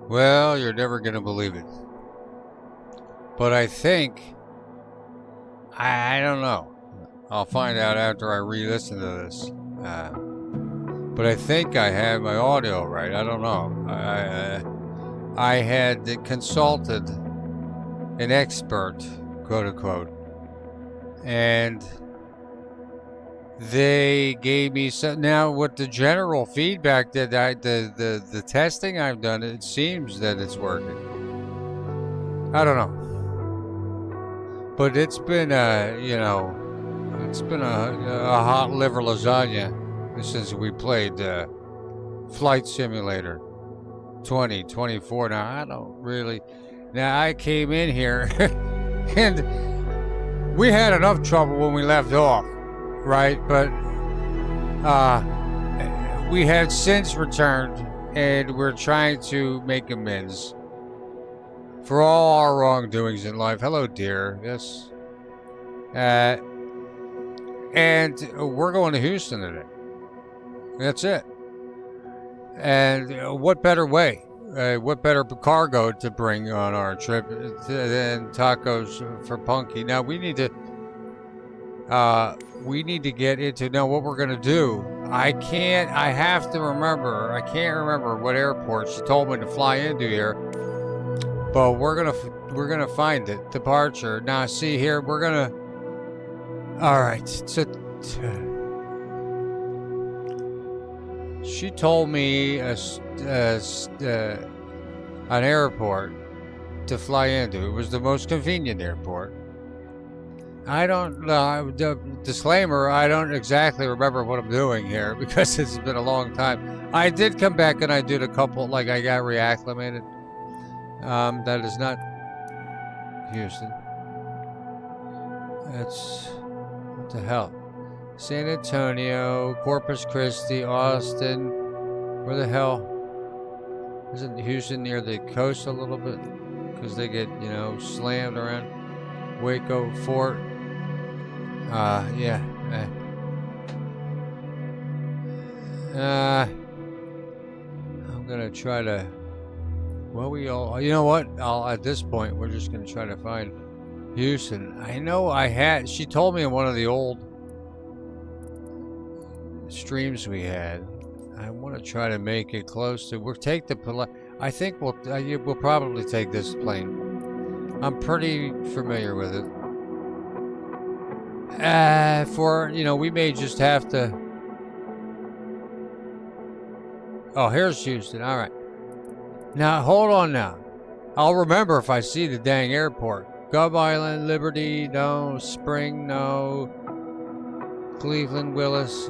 Well, you're never going to believe it. But I think, I don't know. I'll find out after I re-listen to this. But I think I had my audio right. I don't know. I had consulted an expert, quote unquote, and they gave me some. Now, what the general feedback that the testing I've done, it seems that it's working. I don't know. But it's been it's been a hot liver lasagna since we played Flight Simulator 2024. Now I don't really. Now I came in here and we had enough trouble when we left off, right? But we have since returned and we're trying to make amends for all our wrongdoings in life. Hello, dear. Yes. And we're going to Houston today. That's it. And what better way? What better cargo to bring on our trip than tacos for Punky? Now we need to get into now what we're gonna do. I have to remember. I can't remember what airport she told me to fly into here. But we're gonna find it. Departure. Now see here, we're gonna. All right. So she told me an airport to fly into. It was the most convenient airport. I don't know. Disclaimer: I don't exactly remember what I'm doing here because it's been a long time. I did come back and I did a couple. Like I got reacclimated. That is not Houston. That's what the hell? San Antonio, Corpus Christi, Austin. Where the hell? Isn't Houston near the coast a little bit? Because they get, slammed around. Waco, Fort. Yeah. I'm gonna try to. Well, you know what? At this point, we're just going to try to find Houston. I know she told me in one of the old streams we had, I want to try to make it close to, I think we'll probably take this plane. I'm pretty familiar with it. We may just have to, oh, here's Houston. All right. Now, hold on now. I'll remember if I see the dang airport. Gub Island, Liberty, no. Spring, no. Cleveland, Willis,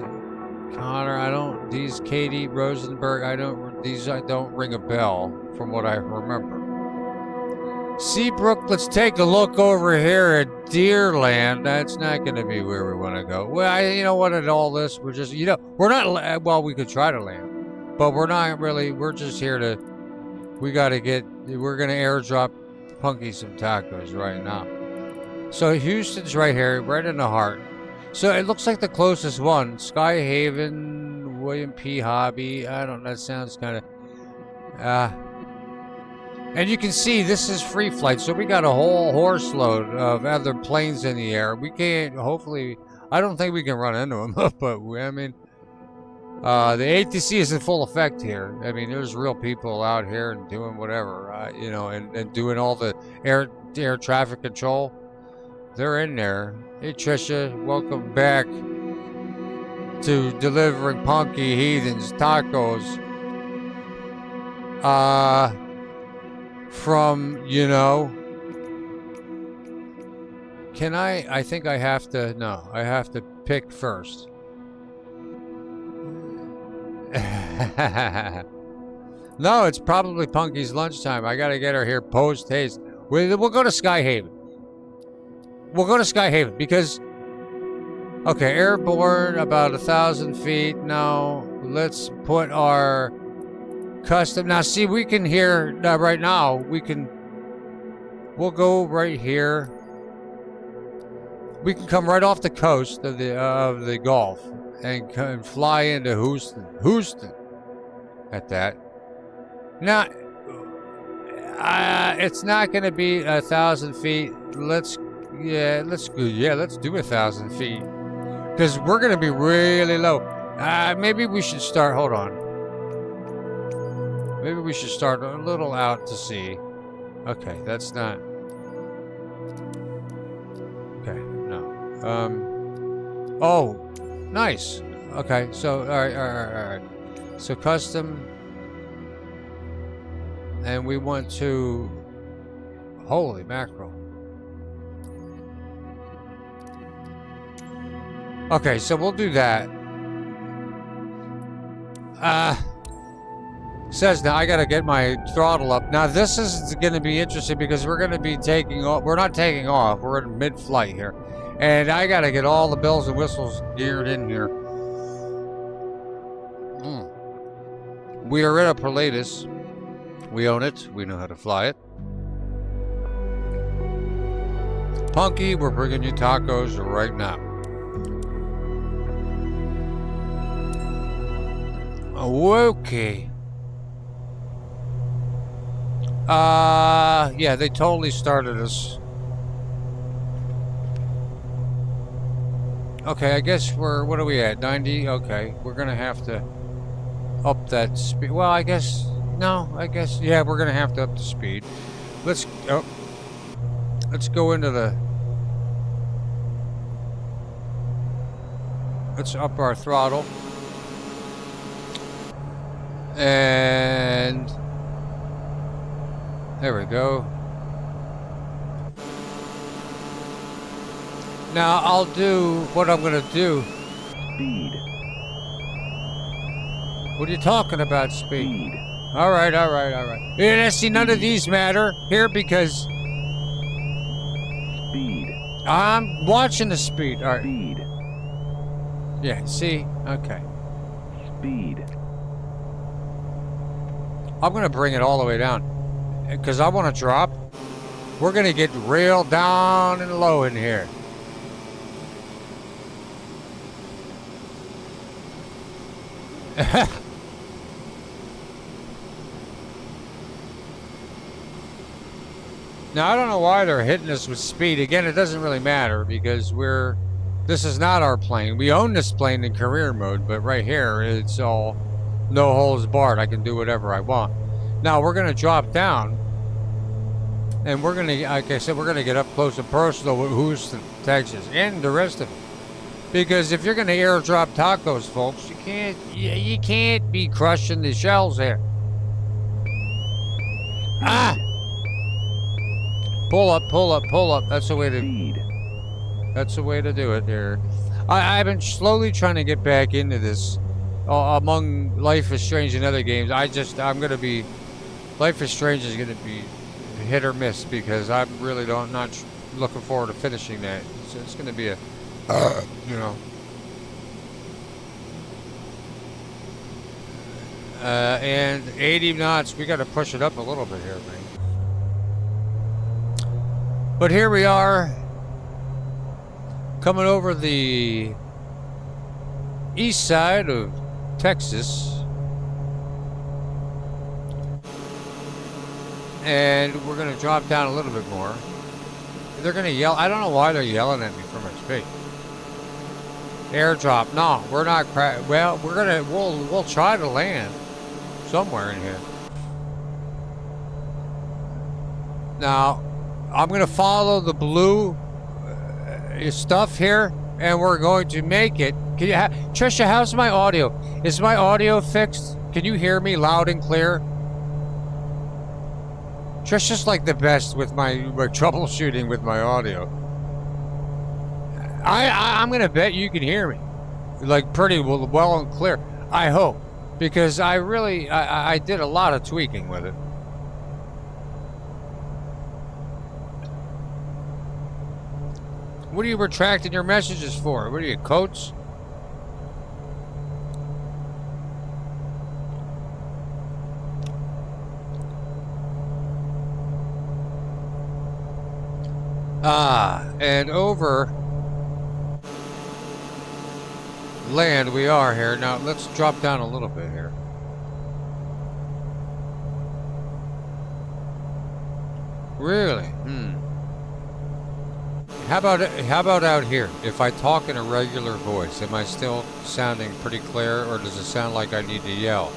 Connor, these Katy, Rosenberg, these don't ring a bell from what I remember. Seabrook, let's take a look over here at Deerland. That's not going to be where we want to go. Well, you know what, at all this, we're just, we're not, well, we could try to land, but we're not really, we're just here to, we're going to airdrop Punky some tacos right now. So Houston's right here, right in the heart. So it looks like the closest one, Sky Haven, William P. Hobby. I don't know, that sounds kind of, and you can see this is free flight. So we got a whole horse load of other planes in the air. We can't, hopefully, I don't think we can run into them, but I mean, the ATC is in full effect here. I mean, there's real people out here and doing whatever, and doing all the air traffic control. They're in there. Hey, Trisha, welcome back to delivering Punky Heathens tacos. From, can I think I have to, no, I have to pick first. No, it's probably Punky's lunchtime. I gotta get her here post haste. We'll go to Sky Haven. We'll go to Sky Haven because, okay, airborne about 1,000 feet. No, let's put our custom. Now, see, we can hear right now. We'll go right here. We can come right off the coast of the Gulf and fly into Houston. At that. Now, It's not going to be 1,000 feet. Let's do 1,000 feet. Because we're going to be really low. Maybe we should start, hold on. Maybe we should start a little out to sea. Okay, that's not. Okay, no. Oh, nice. Okay, so, all right. So custom. And we want to, holy mackerel. Okay, so we'll do that. Says now I gotta get my throttle up. Now this is gonna be interesting because we're gonna be taking off. We're not taking off, we're in mid-flight here. And I gotta get all the bells and whistles geared in here. We are in a Pilatus. We own it. We know how to fly it. Punky, we're bringing you tacos right now. Okay. Yeah, they totally started us. Okay, I guess what are we at? 90? Okay, we're gonna have to up that speed. Well, I guess, yeah, we're gonna have to up the speed. Let's go into the, let's up our throttle. And there we go. Now I'll do what I'm gonna do. Speed. What are you talking about, speed? All right. Yeah, see, none of these matter here because Speed. I'm watching the speed. All right. Speed. Yeah, see? Okay. Speed. I'm gonna bring it all the way down because I want to drop. We're gonna get real down and low in here. Now I don't know why they're hitting us with speed. Again, it doesn't really matter because this is not our plane. We own this plane in career mode, but right here it's all no holds barred. I can do whatever I want. Now we're gonna drop down and we're gonna, like I said, we're gonna get up close and personal with Houston, Texas and the rest of it. Because if you're gonna airdrop tacos, folks, you can't be crushing the shells here. Ah! Pull up. That's the way to. That's the way to do it there. I've been slowly trying to get back into this. Among Life is Strange and other games, I'm gonna be. Life is Strange is gonna be hit or miss because I'm really not looking forward to finishing that. So it's gonna be a, you know. And 80 knots. We got to push it up a little bit here, man. But here we are, coming over the east side of Texas. And we're going to drop down a little bit more. They're going to yell. I don't know why they're yelling at me from my speed. Airdrop. No, we're not. Well, we'll try to land somewhere in here. Now, I'm going to follow the blue stuff here, and we're going to make it. Trisha, how's my audio? Is my audio fixed? Can you hear me loud and clear? Trisha's like the best with my troubleshooting with my audio. I'm going to bet you can hear me. Like pretty well and clear. I hope. Because I did a lot of tweaking with it. What are you retracting your messages for? What are you, coats? And over land we are here. Now let's drop down a little bit here. Really? How about out here? If I talk in a regular voice, am I still sounding pretty clear, or does it sound like I need to yell?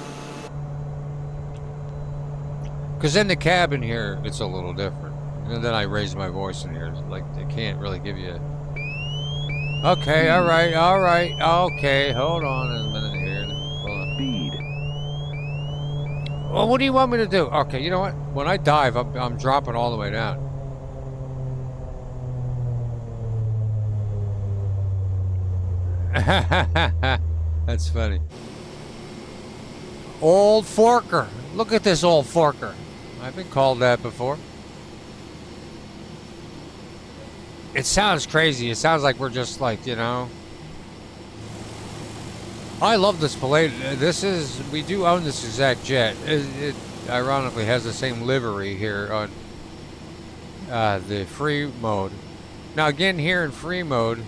Because in the cabin here, it's a little different. And then I raise my voice in here. Like, they can't really give you... Okay, alright, okay, hold on a minute here. Hold on. Speed. Well, what do you want me to do? Okay, you know what? When I dive, I'm dropping all the way down. That's funny. Old forker. Look at this old forker. I've been called that before. It sounds crazy. It sounds like we're just like, you know. I love this plane. We do own this exact jet. It ironically has the same livery here on the free mode. Now again, here in free mode,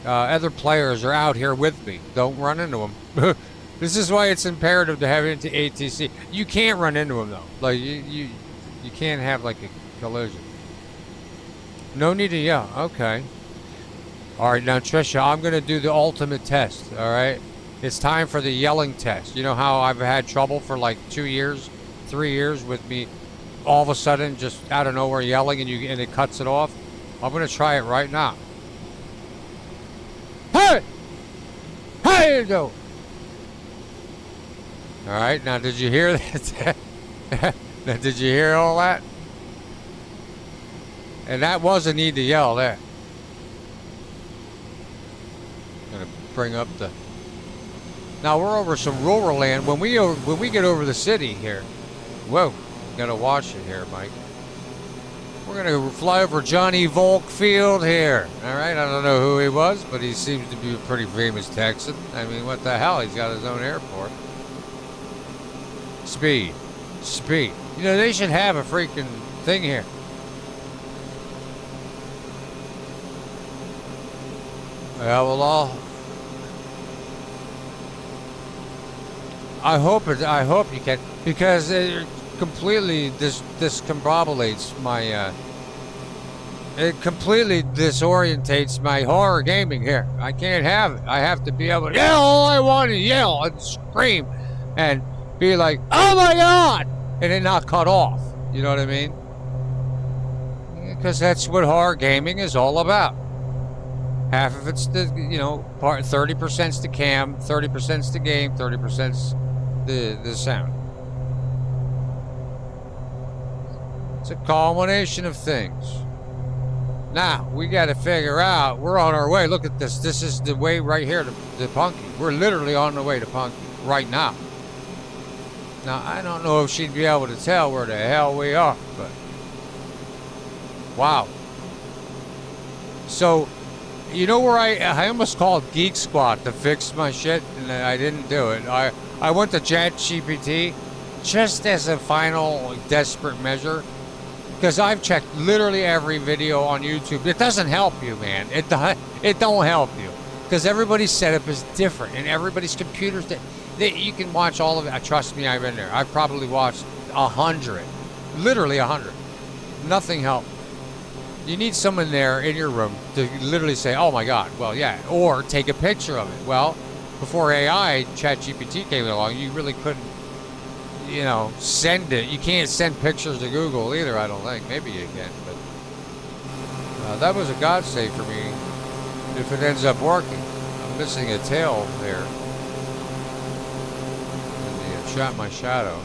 other players are out here with me. Don't run into them. This is why it's imperative to have it into ATC. You can't run into them though. Like you can't have like a collision. No need to yell. Okay. All right, now Trisha, I'm gonna do the ultimate test. All right. It's time for the yelling test. You know how I've had trouble for like 2 years, 3 years with me, all of a sudden just out of nowhere yelling and it cuts it off. I'm gonna try it right now. Hey! Hey, you go. All right, now did you hear that? Now did you hear all that? And that was a need to yell there. Gonna bring up the. Now we're over some rural land. When we get over the city here, whoa, gotta watch it here, Mike. We're gonna fly over Johnny Volk Field here. All right, I don't know who he was, but he seems to be a pretty famous Texan. I mean, what the hell? He's got his own airport. Speed. You know, they should have a freaking thing here. Yeah, well, I hope you can, because it completely discombobulates my it completely disorientates my horror gaming here. I can't have it. I have to be able to yell. All I want to yell and scream and be like, oh my God, and then not cut off. You know what I mean? Because that's what horror gaming is all about. Half of it's the, you know, 30%'s the cam, 30%'s the game, 30%'s the sound. It's a combination of things. Now, we got to figure out, we're on our way. Look at this. This is the way right here to Punky. We're literally on the way to Punky right now. Now, I don't know if she'd be able to tell where the hell we are, but wow. So, you know where I almost called Geek Squad to fix my shit, and I didn't do it. I went to ChatGPT just as a final desperate measure, because I've checked literally every video on YouTube. It doesn't help you, man. It don't help you, because everybody's setup is different, and everybody's computers. You can watch all of it. Trust me, I've been there. I've probably watched 100, literally 100. Nothing helped. You need someone there in your room to literally say, oh my God, well, yeah, or take a picture of it. Well, before AI, ChatGPT came along, you really couldn't, you know, send it. You can't send pictures to Google either, I don't think. Maybe you can, but that was a God save for me if it ends up working. I'm missing a tail there. And they shot my shadow.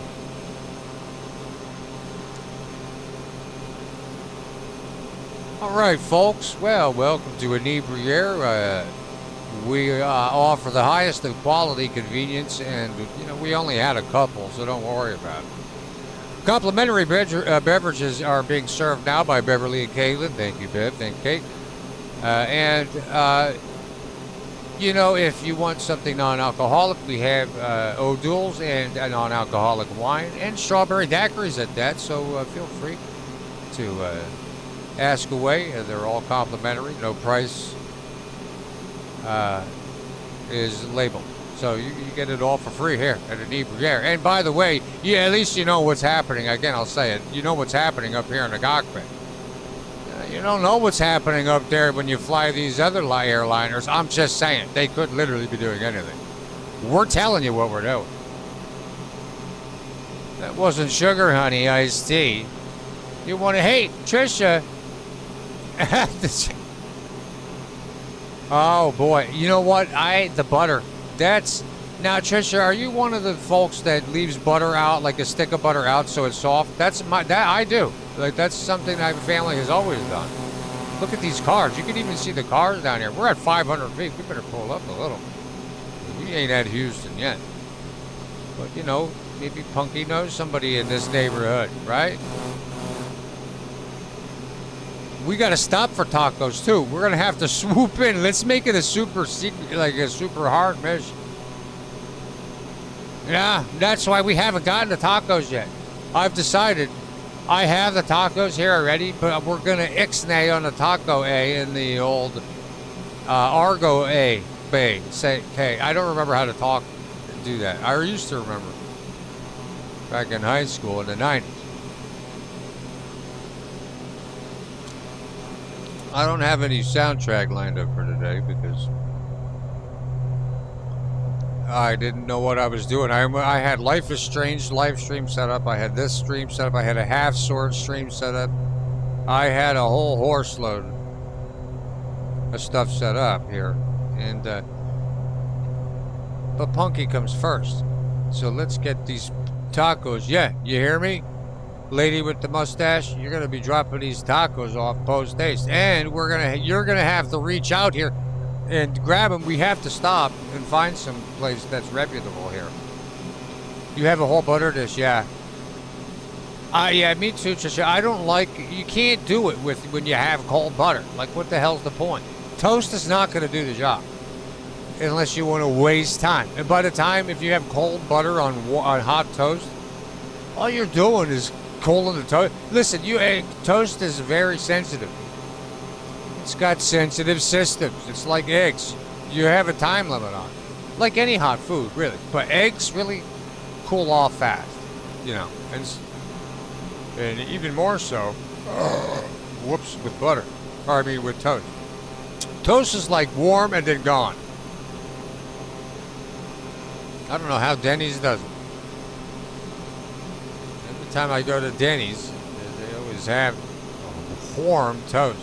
All right, folks. Well, welcome to Inebriere. We offer the highest of quality, convenience, and you know we only had a couple, so don't worry about it. Complimentary beverages are being served now by Beverly and Caitlin. Thank you, Bev. Thank you, Kate. You know, if you want something non-alcoholic, we have O'Doul's and a non-alcoholic wine and strawberry daiquiris at that. So feel free to. Ask away. They're all complimentary. No price is labeled. So you get it all for free here at Inebriere. And by the way, yeah, at least you know what's happening. Again, I'll say it. You know what's happening up here in the cockpit. You don't know what's happening up there when you fly these other airliners. I'm just saying, they could literally be doing anything. We're telling you what we're doing. That wasn't sugar, honey, iced tea. You want to hate Trisha? Oh boy, you know what? The butter. That's now, Trisha. Are you one of the folks that leaves butter out, like a stick of butter out, so it's soft? That I do. Like that's something that my family has always done. Look at these cars. You can even see the cars down here. We're at 500 feet. We better pull up a little. We ain't at Houston yet. But you know, maybe Punky knows somebody in this neighborhood, right? We got to stop for tacos too. We're gonna have to swoop in. Let's make it a super secret, like a super hard mission. Yeah, that's why we haven't gotten the tacos yet. I've decided. I have the tacos here already, but we're gonna ixnay on the taco A in the old Argo A Bay. Say, okay, I don't remember how to do that. I used to remember back in high school in the 90s. I don't have any soundtrack lined up for today because I didn't know what I was doing. I had Life is Strange live stream set up. I had this stream set up. I had a half sword stream set up. I had a whole horse load of stuff set up here. And but Punky comes first. So let's get these tacos. Yeah, you hear me? Lady with the mustache, you're gonna be dropping these tacos off post haste, and you're gonna have to reach out here and grab them. We have to stop and find some place that's reputable here. You have a whole butter dish, yeah. Yeah, me too, Trisha. I don't like. You can't do it when you have cold butter. Like, what the hell's the point? Toast is not gonna do the job unless you want to waste time. And by the time, if you have cold butter on hot toast, all you're doing is cooling the toast. Listen, toast is very sensitive. It's got sensitive systems. It's like eggs. You have a time limit on it. Like any hot food, really. But eggs really cool off fast, you know. And even more so, whoops, with butter. Or I mean with toast. Toast is like warm and then gone. I don't know how Denny's does it. Every time I go to Denny's, they always have warm toast.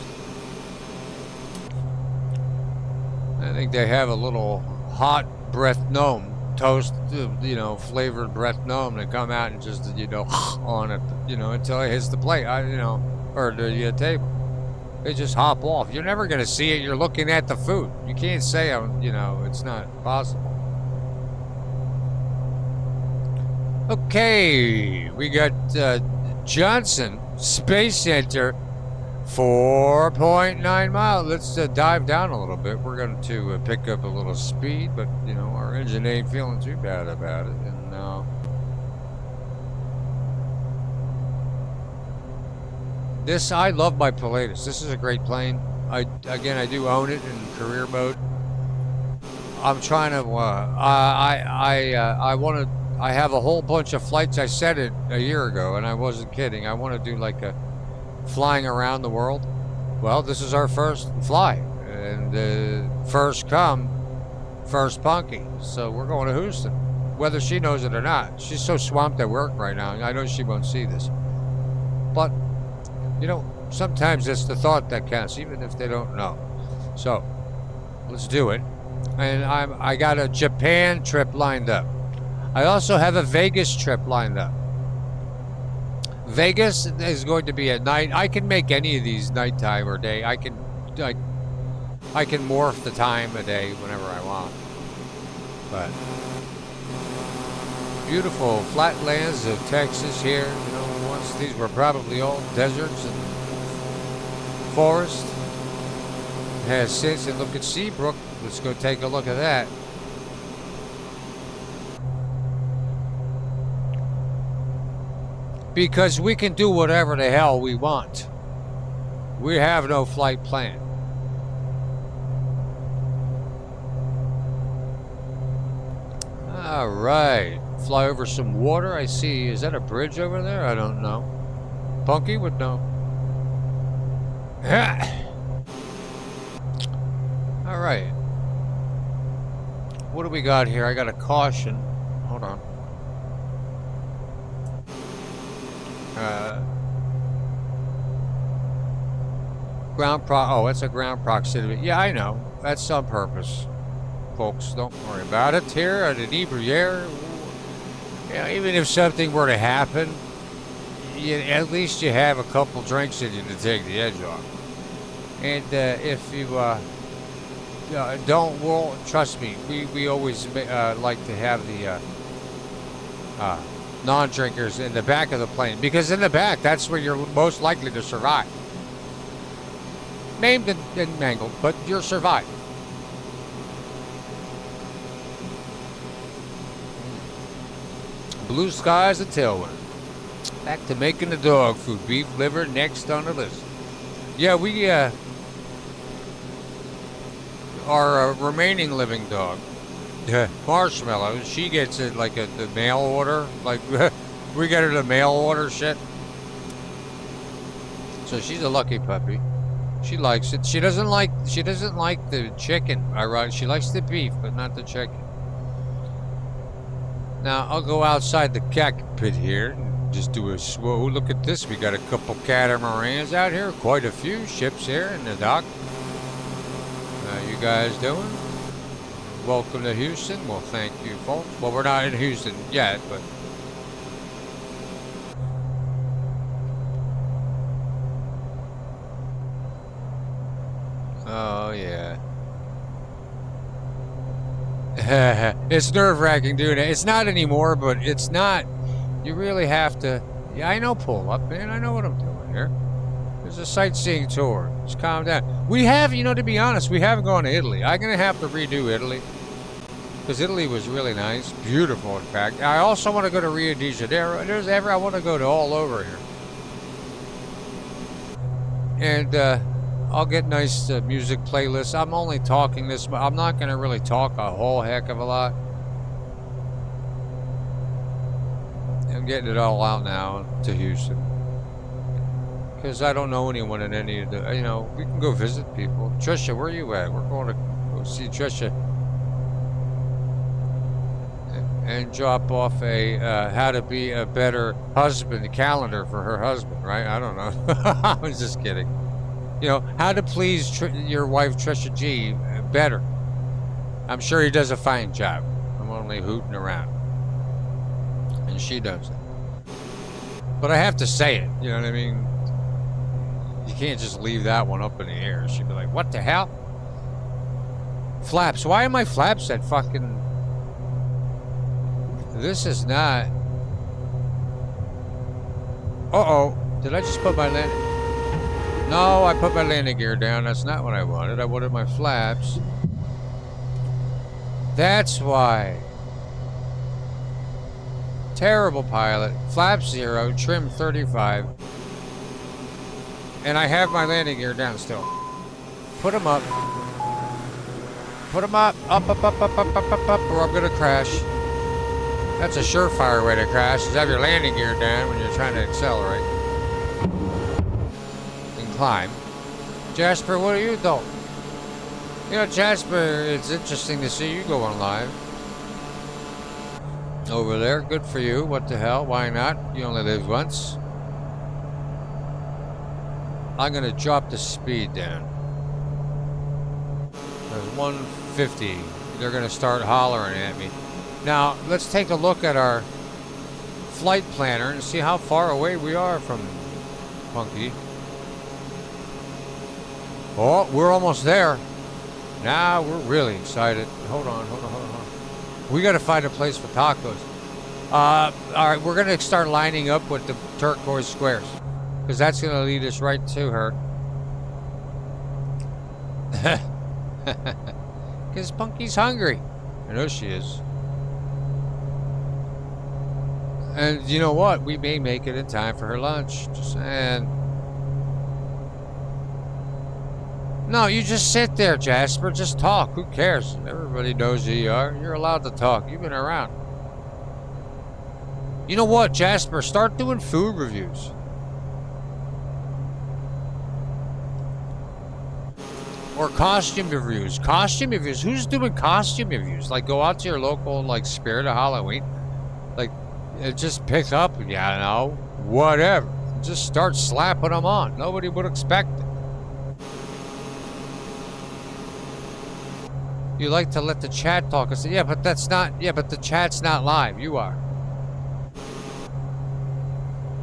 I think they have a little hot breath gnome toast, you know, flavored breath gnome that come out and just, you know, on it, you know, until it hits the plate, you know, or the table. They just hop off. You're never going to see it. You're looking at the food. You can't say, you know, it's not possible. Okay, we got Johnson Space Center, 4.9 miles. Let's dive down a little bit. We're going to pick up a little speed, but you know our engine ain't feeling too bad about it. And this, I love my Pilatus. This is a great plane. I do own it in career mode. I'm trying to. I have a whole bunch of flights. I said it a year ago, and I wasn't kidding. I want to do like a flying around the world. Well, this is our first fly, and first come, first Punky. So we're going to Houston, whether she knows it or not. She's so swamped at work right now. I know she won't see this, but you know, sometimes it's the thought that counts, even if they don't know. So let's do it. And I got a Japan trip lined up. I also have a Vegas trip lined up. Vegas is going to be at night. I can make any of these nighttime or day. I can morph the time of day whenever I want. But beautiful flatlands of Texas here. You know, once these were probably all deserts and forest. Has since, and look at Seabrook. Let's go take a look at that. Because we can do whatever the hell we want. We have no flight plan. All right. Fly over some water. I see. Is that a bridge over there? I don't know. Punky would know. All right. What do we got here? I got a caution. Hold on. Oh, it's a ground proximity. Yeah, I know. That's on purpose. Folks, don't worry about it. Here at an Ibriere, even if something were to happen, at least you have a couple drinks in you to take the edge off. And if you well, trust me, we always like to have the non-drinkers in the back of the plane, because in the back, that's where you're most likely to survive. Maimed and mangled, but you'll survive. Blue skies and tailwind. Back to making the dog food. Beef liver next on the list. Yeah, we our remaining living dog, Marshmallow, she gets it like the mail order. Like we get her the mail order shit. So she's a lucky puppy. She likes it. She doesn't like the chicken. She likes the beef, but not the chicken. Now I'll go outside the cockpit here and just do a swoop. Look at this. We got a couple catamarans out here. Quite a few ships here in the dock. How you guys doing? Welcome to Houston. Well, thank you, folks. Well, we're not in Houston yet, but. Oh, yeah. It's nerve-wracking doing it. It's not anymore, but it's not. You really have to. Yeah, I know pull up, man. I know what I'm doing here. There's a sightseeing tour. Just calm down. We have, to be honest, we haven't gone to Italy. I'm going to have to redo Italy. Because Italy was really nice. Beautiful, in fact. I also want to go to Rio de Janeiro. I want to go to all over here. And, I'll get nice music playlists. I'm only talking this. I'm not going to really talk a whole heck of a lot. I'm getting it all out now to Houston. Because I don't know anyone in any of the, we can go visit people. Trisha, where are you at? We're going to go see Trisha. And drop off a how to be a better husband calendar for her husband, right? I don't know. I was just kidding. How to please your wife, Trisha G, better. I'm sure he does a fine job. I'm only hooting around. And she does it. But I have to say it, you know what I mean? You can't just leave that one up in the air. She'd be like, what the hell? Flaps. Why are my flaps at fucking... This is not... Uh-oh. Did I just put my landing... No, I put my landing gear down. That's not what I wanted. I wanted my flaps. That's why. Terrible pilot. Flap 0, trim 35. And I have my landing gear down still. Put them up. Put them up. Up, up, up, up, up, up, up, up, or I'm gonna crash. That's a surefire way to crash, is have your landing gear down when you're trying to accelerate. Climb. Jasper, what are you doing? Jasper, it's interesting to see you going live. Over there, good for you. What the hell? Why not? You only live once. I'm gonna drop the speed down. There's 150. They're gonna start hollering at me. Now, let's take a look at our flight planner and see how far away we are from Punky. Oh, we're almost there. Now we're really excited. Hold on. We got to find a place for tacos. All right, we're going to start lining up with the turquoise squares, because that's going to lead us right to her. Because Punky's hungry. I know she is. And you know what? We may make it in time for her lunch. Just saying. No, you just sit there, Jasper. Just talk. Who cares? Everybody knows who you are. You're allowed to talk. You've been around. You know what, Jasper? Start doing food reviews. Or costume reviews. Costume reviews. Who's doing costume reviews? Like, go out to your local, like, Spirit of Halloween. Like, just pick up, you know, whatever. Just start slapping them on. Nobody would expect it. You like to let the chat talk. I said, yeah, but that's not, yeah, but the chat's not live. You are.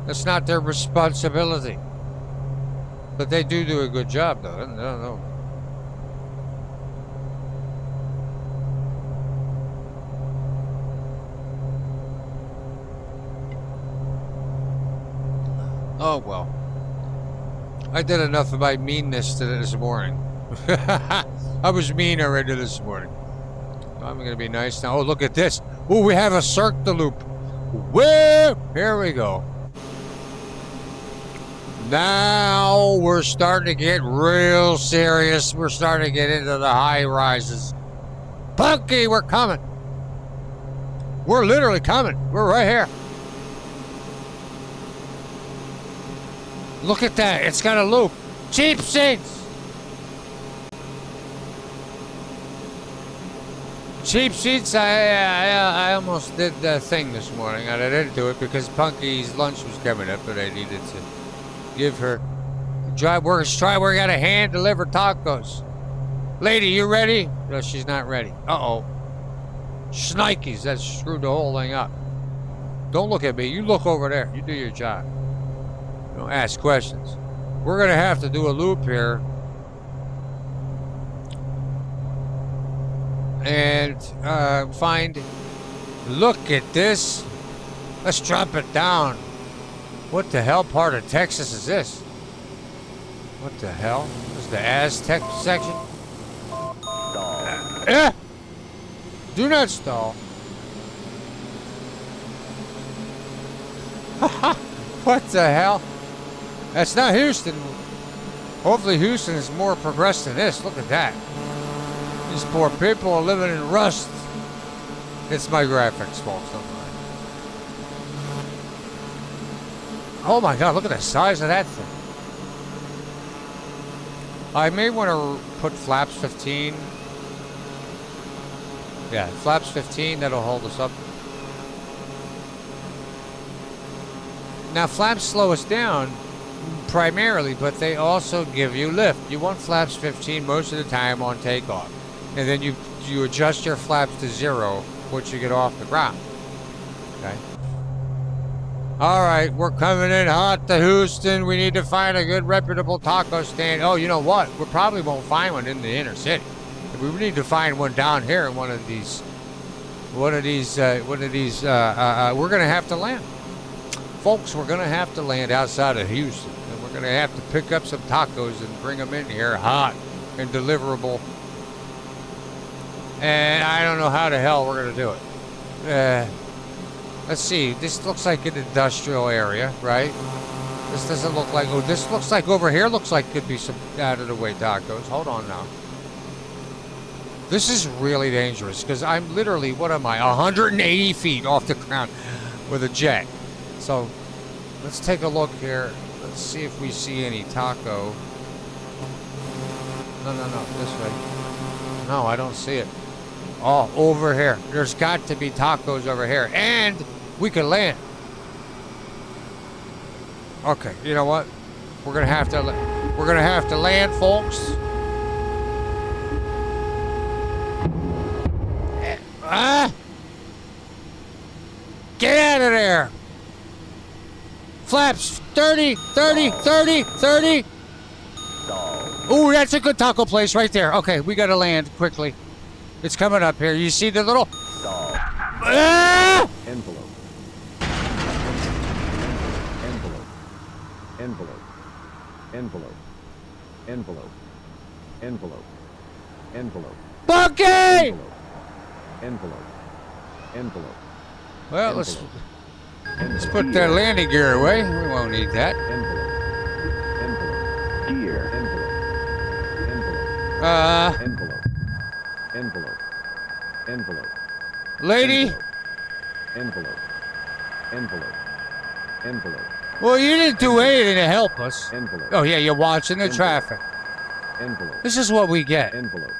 That's not their responsibility. But they do a good job, though. No. Oh, well. I did enough of my meanness to this morning. I was mean already this morning. I'm going to be nice now. Oh, look at this. Oh, we have a Cirque du Loop. Where? Here we go. Now we're starting to get real serious. We're starting to get into the high rises. Punky, we're coming. We're literally coming. We're right here. Look at that. It's got a loop. Cheap seats. Cheap seats. I almost did the thing this morning. I didn't do it because Punky's lunch was coming up, but I needed to give her drive workers try. We got a hand deliver tacos. Lady, you ready? No, she's not ready. Uh-oh. Shnikes. That screwed the whole thing up. Don't look at me. You look over there. You do your job. Don't ask questions. We're going to have to do a loop here. And find... Look at this. Let's drop it down. What the hell part of Texas is this? What the hell? This is the Aztec section? Stall. Do not stall. What the hell? That's not Houston. Hopefully Houston is more progressed than this. Look at that. These poor people are living in rust. It's my graphics, folks. Don't mind. Oh my God, look at the size of that thing. I may want to put flaps 15. Yeah, flaps 15, that'll hold us up. Now, flaps slow us down primarily, but they also give you lift. You want flaps 15 most of the time on takeoff. And then you adjust your flaps to 0 once you get off the ground. Okay? All right, we're coming in hot to Houston. We need to find a good, reputable taco stand. Oh, you know what? We probably won't find one in the inner city. We need to find one down here in one of these. We're going to have to land. Folks, we're going to have to land outside of Houston. And we're going to have to pick up some tacos and bring them in here hot and deliverable. And I don't know how the hell we're going to do it. Let's see. This looks like an industrial area, right? This doesn't look like... Oh, this looks like over here looks like could be some out-of-the-way tacos. Hold on now. This is really dangerous because I'm literally, what am I, 180 feet off the ground with a jet. So let's take a look here. Let's see if we see any taco. No, this way. No, I don't see it. Oh, over here. There's got to be tacos over here. And we can land. Okay, you know what? We're gonna have to land, folks. Get out of there. Flaps 30. Ooh, that's a good taco place right there. Okay, we gotta land quickly. It's coming up here. You see the little... Envelope. Punky! Well, let's put that landing gear away. We won't need that. Gear. Lady. Envelope. Envelope. Well, you didn't do anything to help us. Envelope. Oh, yeah, you're watching the Envelope. traffic. Envelope. This is what we get. Envelope.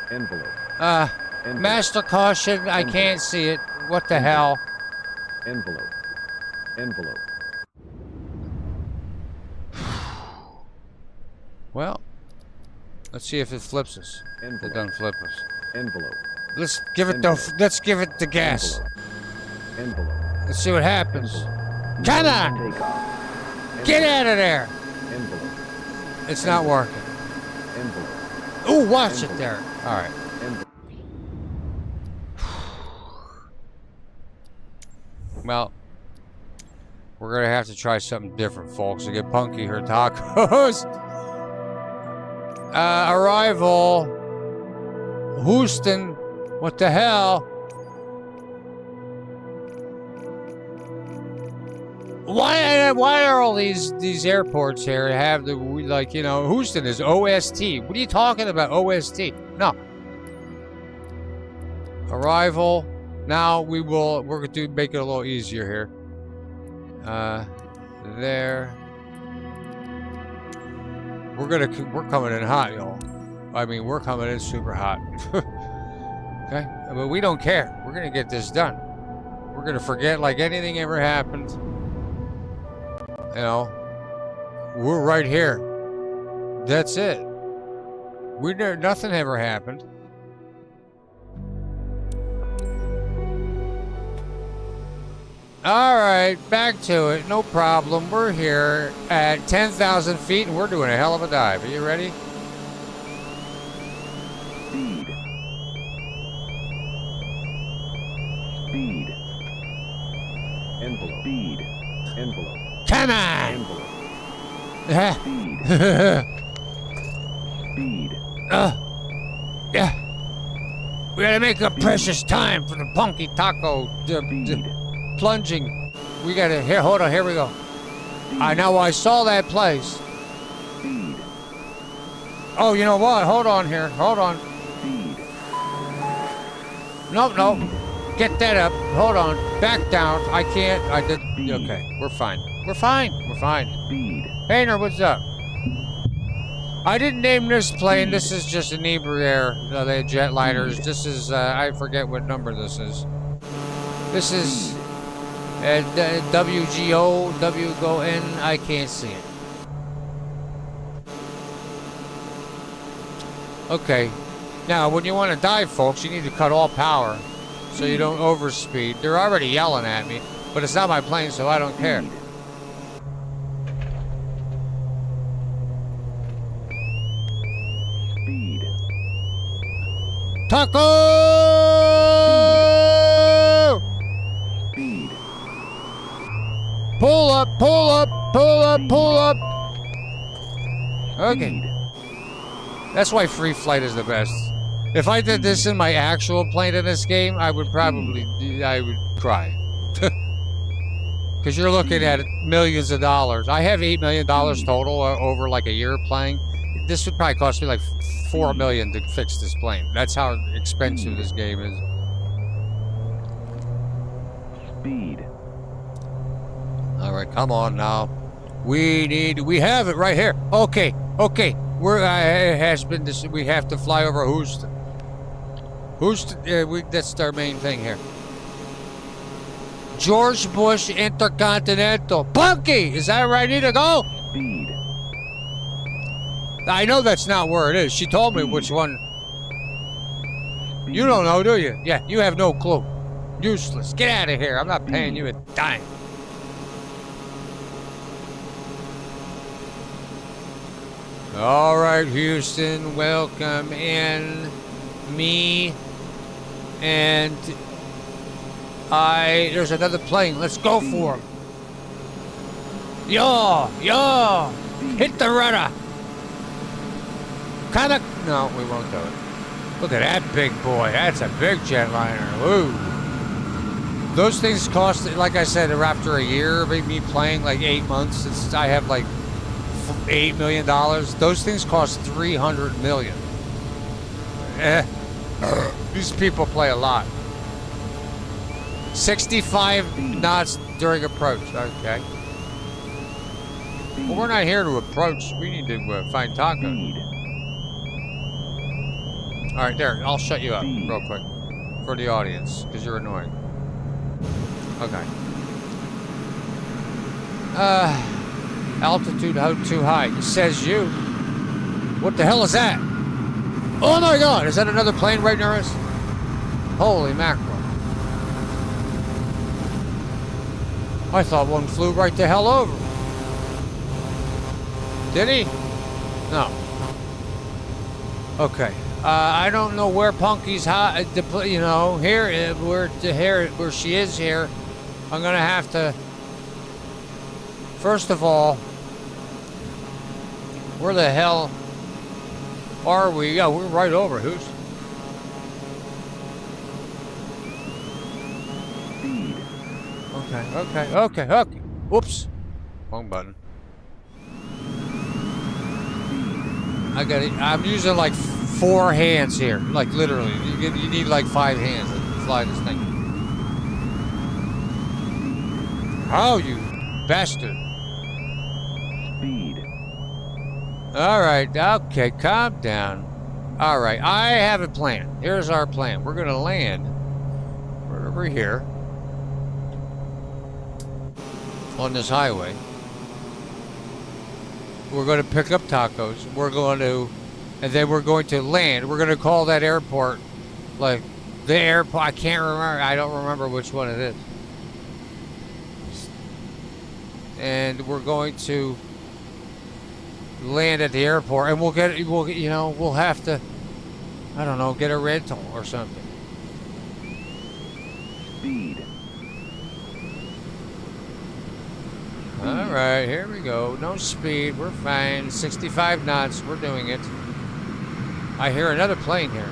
Envelope. Envelope. Master caution, I can't see it. What the hell? Envelope. Envelope. Well, let's see if it flips us. It Envelope. doesn't flip us. Envelope. Let's give it Envelope. let's give it the gas. Envelope. Envelope. Let's see what happens. Envelope. Come on! Takeoff. Get out of there! Envelope. It's not working. Envelope. Ooh, watch it Envelope. there. All right. Envelope. Well, we're gonna have to try something different, folks, to get Punky her tacos. Arrival. Houston. What the hell? Why are all these airports here have the, like, you know, Houston is OST. What are you talking about, OST? No. Arrival. Now we're going to make it a little easier here. There. We're coming in hot, y'all. I mean, we're coming in super hot. Okay? But we don't care. We're going to get this done. We're going to forget like anything ever happened. You know, we're right here. That's it. Nothing ever happened. All right, back to it. No problem. We're here at 10,000 feet, and we're doing a hell of a dive. Are you ready? Speed. Speed. Envelope. Speed. Envelope. Come on! Envelope. Speed. Speed. Yeah. We gotta make up precious time for the Punky taco Speed. plunging. We gotta, here, hold on, here we go. I know I saw that place. Speed. Oh, you know what? Hold on here. Hold on. Speed. Nope, nope. Get that up. Hold on. Back down. I can't. I did. Okay. We're fine. We're fine. We're fine. Speed. Painter, what's up? I didn't name this plane. This is just an Air. They jetliners. This is, I forget what number this is. This is WGO, WGON. I can't see it. Okay. Now, when you want to dive, folks, you need to cut all power so you don't overspeed. They're already yelling at me, but it's not my plane, so I don't care. Speed. Taco! Speed. Pull up, pull up, pull up, pull up. Okay. Speed. That's why free flight is the best. If I did this in my actual plane in this game, I would probably, I would cry. Because you're looking at millions of dollars. I have $8 million total over like a year playing. This would probably cost me like $4 million to fix this plane. That's how expensive this game is. Speed. All right, come on now. We have it right here. Okay, okay. It has been this. We have to fly over Houston. Houston, that's our main thing here. George Bush Intercontinental. Punky, is that where I need to go? Speed. I know that's not where it is. She told me which one. You don't know, do you? Yeah, you have no clue. Useless. Get out of here. I'm not paying you a dime. All right, Houston, welcome in. Me and there's another plane. Let's go for him. Yo, hit the rudder. No, we won't do it. Look at that big boy. That's a big jetliner. Woo. Those things cost, like I said, after a year of me playing, like 8 months, I have like $8 million. Those things cost $300 million. These people play a lot. 65 knots during approach. Okay. Well, we're not here to approach. We need to find tacos. Speed. All right, there. I'll shut you up Speed. real quick for the audience because you're annoying. Okay. Altitude too high. Says you. What the hell is that? Oh my God! Is that another plane right near us? Holy mackerel! I thought one flew right the hell over. Did he? No. Okay. I don't know where Punky's high. You know, here where she is here. I'm gonna have to. First of all, where the hell are we? Yeah, we're right over. Who's? Speed. Okay. Whoops. Wrong button. I got it. I'm using like 4 hands here. Like literally. You need like 5 hands to fly this thing. How you bastard. Speed. Alright, okay, calm down. Alright, I have a plan. Here's our plan. We're gonna land right over here on this highway. We're gonna pick up tacos. And then we're going to land. We're gonna call that airport like the airport. I can't remember. I don't remember which one it is. And we're going to land at the airport, and we'll have to, I don't know, get a rental or something. Speed. All right, here we go. No speed, we're fine. 65 knots, we're doing it. I hear another plane here.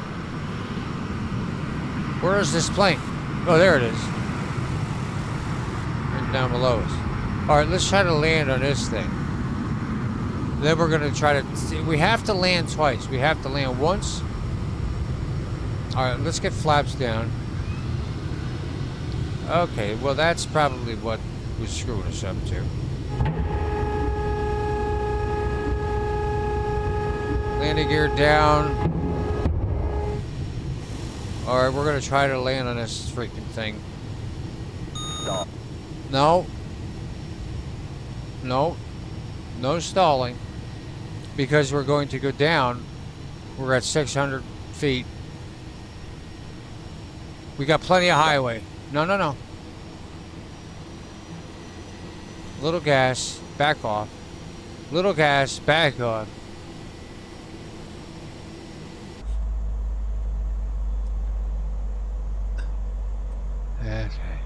Where is this plane? Oh, there it is. Right down below us. All right, let's try to land on this thing. Then we're gonna try to. We have to land twice. We have to land once. All right, let's get flaps down. Okay, well that's probably what was screwing us up too. Landing gear down. All right, we're gonna try to land on this freaking thing. Stop. No. No stalling. Because we're going to go down. We're at 600 feet. We got plenty of highway. No. Little gas, back off. Little gas, back off. Okay.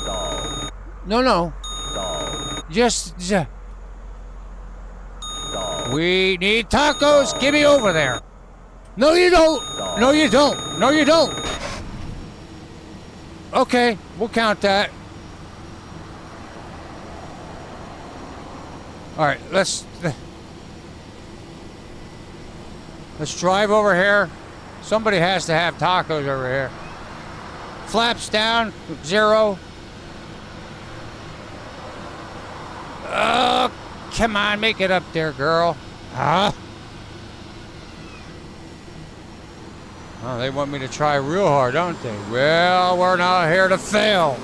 Stall. No. Stall. Just. Stall. We need tacos. Give me over there. No, you don't. Stall. No, you don't. No, you don't. Okay, we'll count that. All right, let's drive over here. Somebody has to have tacos over here. Flaps down, 0. Oh, come on, make it up there, girl. Huh? Oh, they want me to try real hard, don't they? Well, we're not here to fail.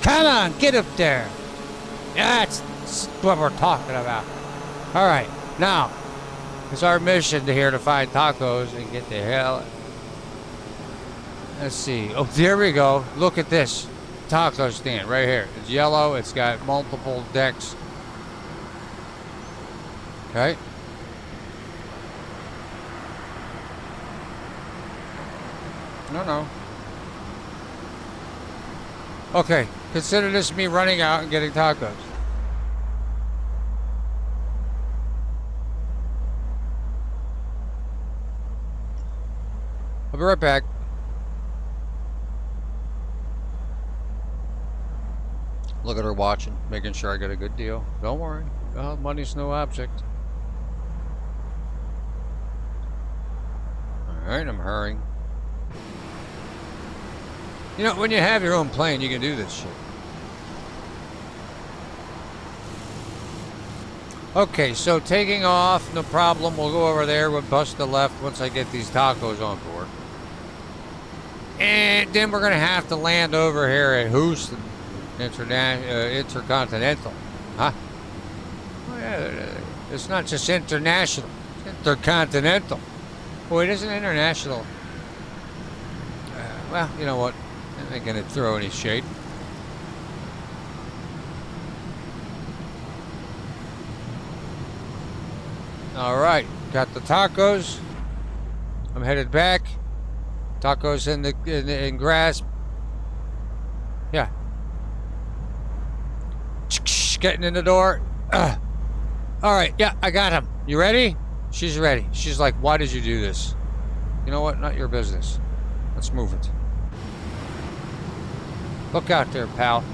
Come on, get up there. That's what we're talking about. All right, now, it's our mission here to find tacos and get the hell. Let's see. Oh, there we go. Look at this taco stand right here. It's yellow. It's got multiple decks. Okay. No. Okay, consider this me running out and getting tacos. I'll be right back. Look at her watching, making sure I get a good deal. Don't worry, money's no object. Alright, I'm hurrying. You know, when you have your own plane, you can do this shit. Okay, so taking off, no problem. We'll go over there. We'll bust the left once I get these tacos on board. And then we're going to have to land over here at Houston Intercontinental. Huh? Oh, yeah, it's not just international. It's intercontinental. Oh, it isn't international. Well, you know what? I'm not going to throw any shade. All right, got the tacos. I'm headed back. Tacos in grasp. Yeah. Getting in the door. All right, yeah, I got him. You ready? She's ready. She's like, why did you do this? You know what? Not your business. Let's move it. Look out there, pal.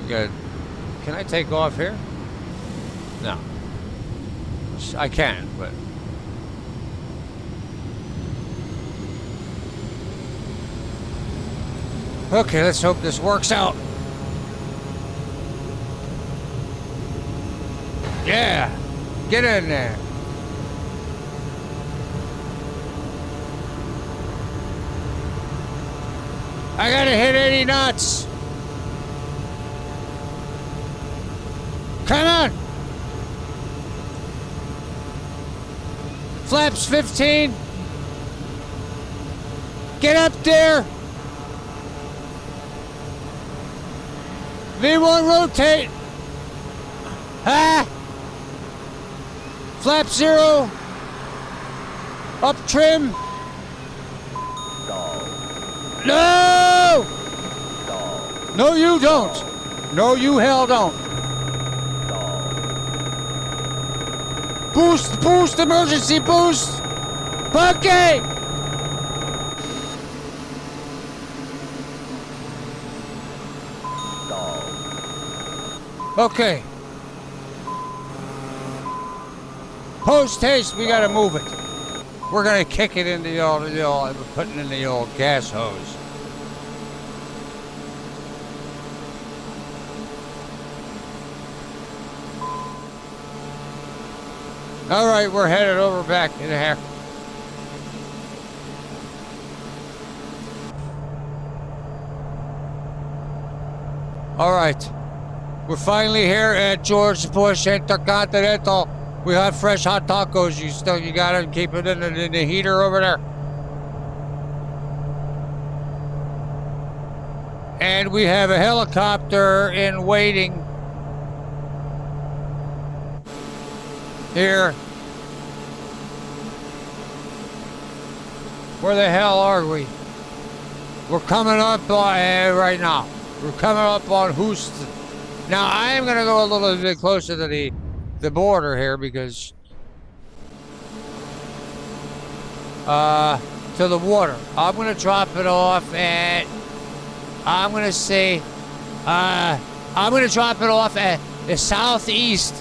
You got. Can I take off here? No. I can, but. Okay, let's hope this works out. Yeah, get in there. I gotta hit 80 knots. Come on. Flaps 15. Get up there. V1 rotate. Ah. Flap 0. Up trim. Stall. No! Stall. No, you don't. No, you hell don't. Stall. Boost, boost, emergency boost. Punky! Stall. Okay. Post haste, we gotta move it. We're gonna kick it into the old, putting in the old gas hose. All right, we're headed over back in here. All right, we're finally here at George Bush Intercontinental. We have fresh hot tacos. You gotta keep it in the heater over there. And we have a helicopter in waiting here. Where the hell are we? We're coming up right now. We're coming up on Houston. Now I am gonna go a little bit closer to the border here because to the water. I'm gonna drop it off at I'm gonna drop it off at Southeast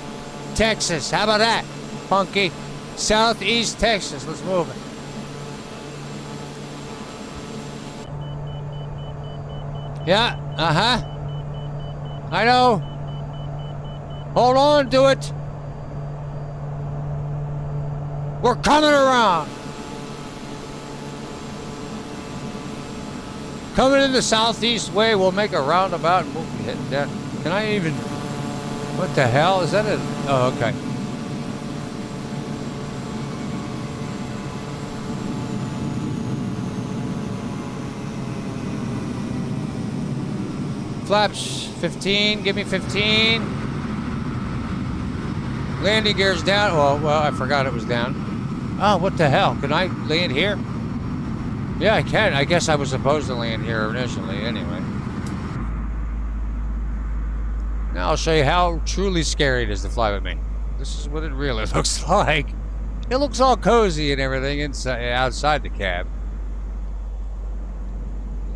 Texas. How about that, Punky? Southeast Texas. Let's move it. Yeah, I know. Hold on to it. We're coming around. Coming in the southeast way, we'll make a roundabout and we'll be heading down. Can I even... What the hell? Is that a... Oh, okay. Flaps 15. Give me 15. Landing gear's down. Well, I forgot it was down. Oh, what the hell? Can I land here? Yeah, I can. I guess I was supposed to land here initially anyway. Now I'll show you how truly scary it is to fly with me. This is what it really looks like. It looks all cozy and everything inside, outside the cab.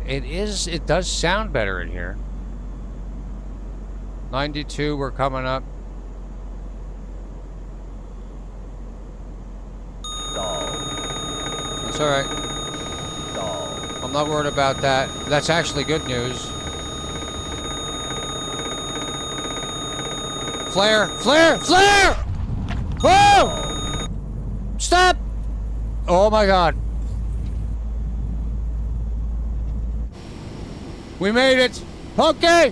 It does sound better in here. 92, we're coming up. Stall. That's all right. I'm not worried about that. That's actually good news. Flare! Flare! Flare! Whoa! Stop! Oh my god. We made it! Okay!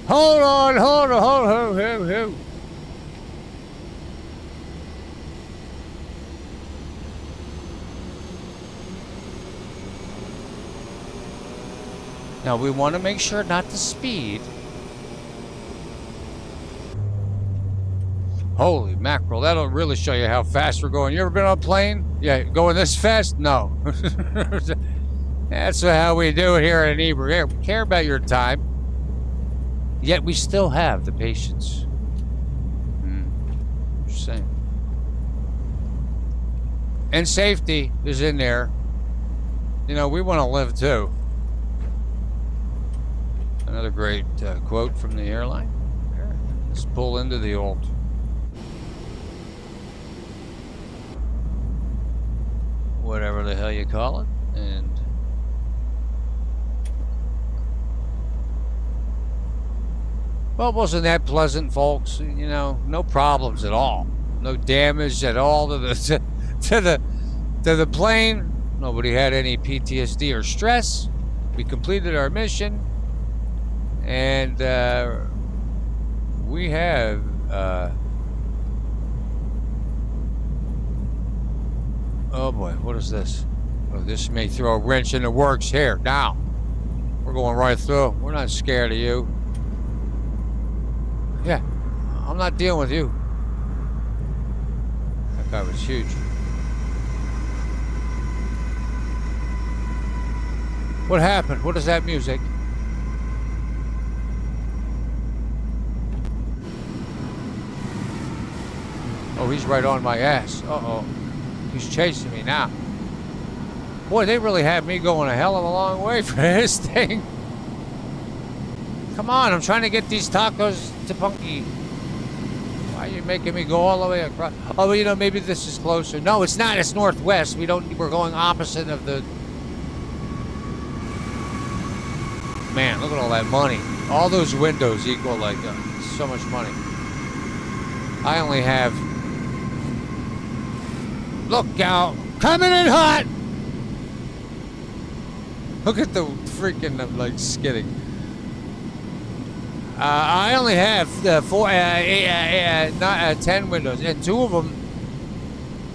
Hold on, hold on, hold on. Now we want to make sure not to speed. Holy mackerel, that'll really show you how fast we're going. You ever been on a plane? Yeah, going this fast? No. That's how we do it here at Inebriator. We care about your time. Yet we still have the patience. Just saying. And safety is in there. You know, we want to live too. Another great quote from the airline. Let's pull into the old. Whatever the hell you call it. And well, wasn't that pleasant, folks? You know, no problems at all. No damage at all to the plane. Nobody had any PTSD or stress. We completed our mission, and we have oh boy, what is this? Oh, this may throw a wrench in the works here. Now, we're going right through. We're not scared of you. Yeah, I'm not dealing with you. That guy was huge. What happened? What is that music? Oh, he's right on my ass. Uh-oh. He's chasing me now. Boy, they really have me going a hell of a long way for this thing. Come on, I'm trying to get these tacos to Punky. Why are you making me go all the way across? Oh, well, you know, maybe this is closer. No, it's not. It's northwest. We're going opposite of the... Man, look at all that money. All those windows equal like so much money. I only have... Look out! Coming in hot! Look at the freaking, I'm like skidding. I only have 10 windows, and two of them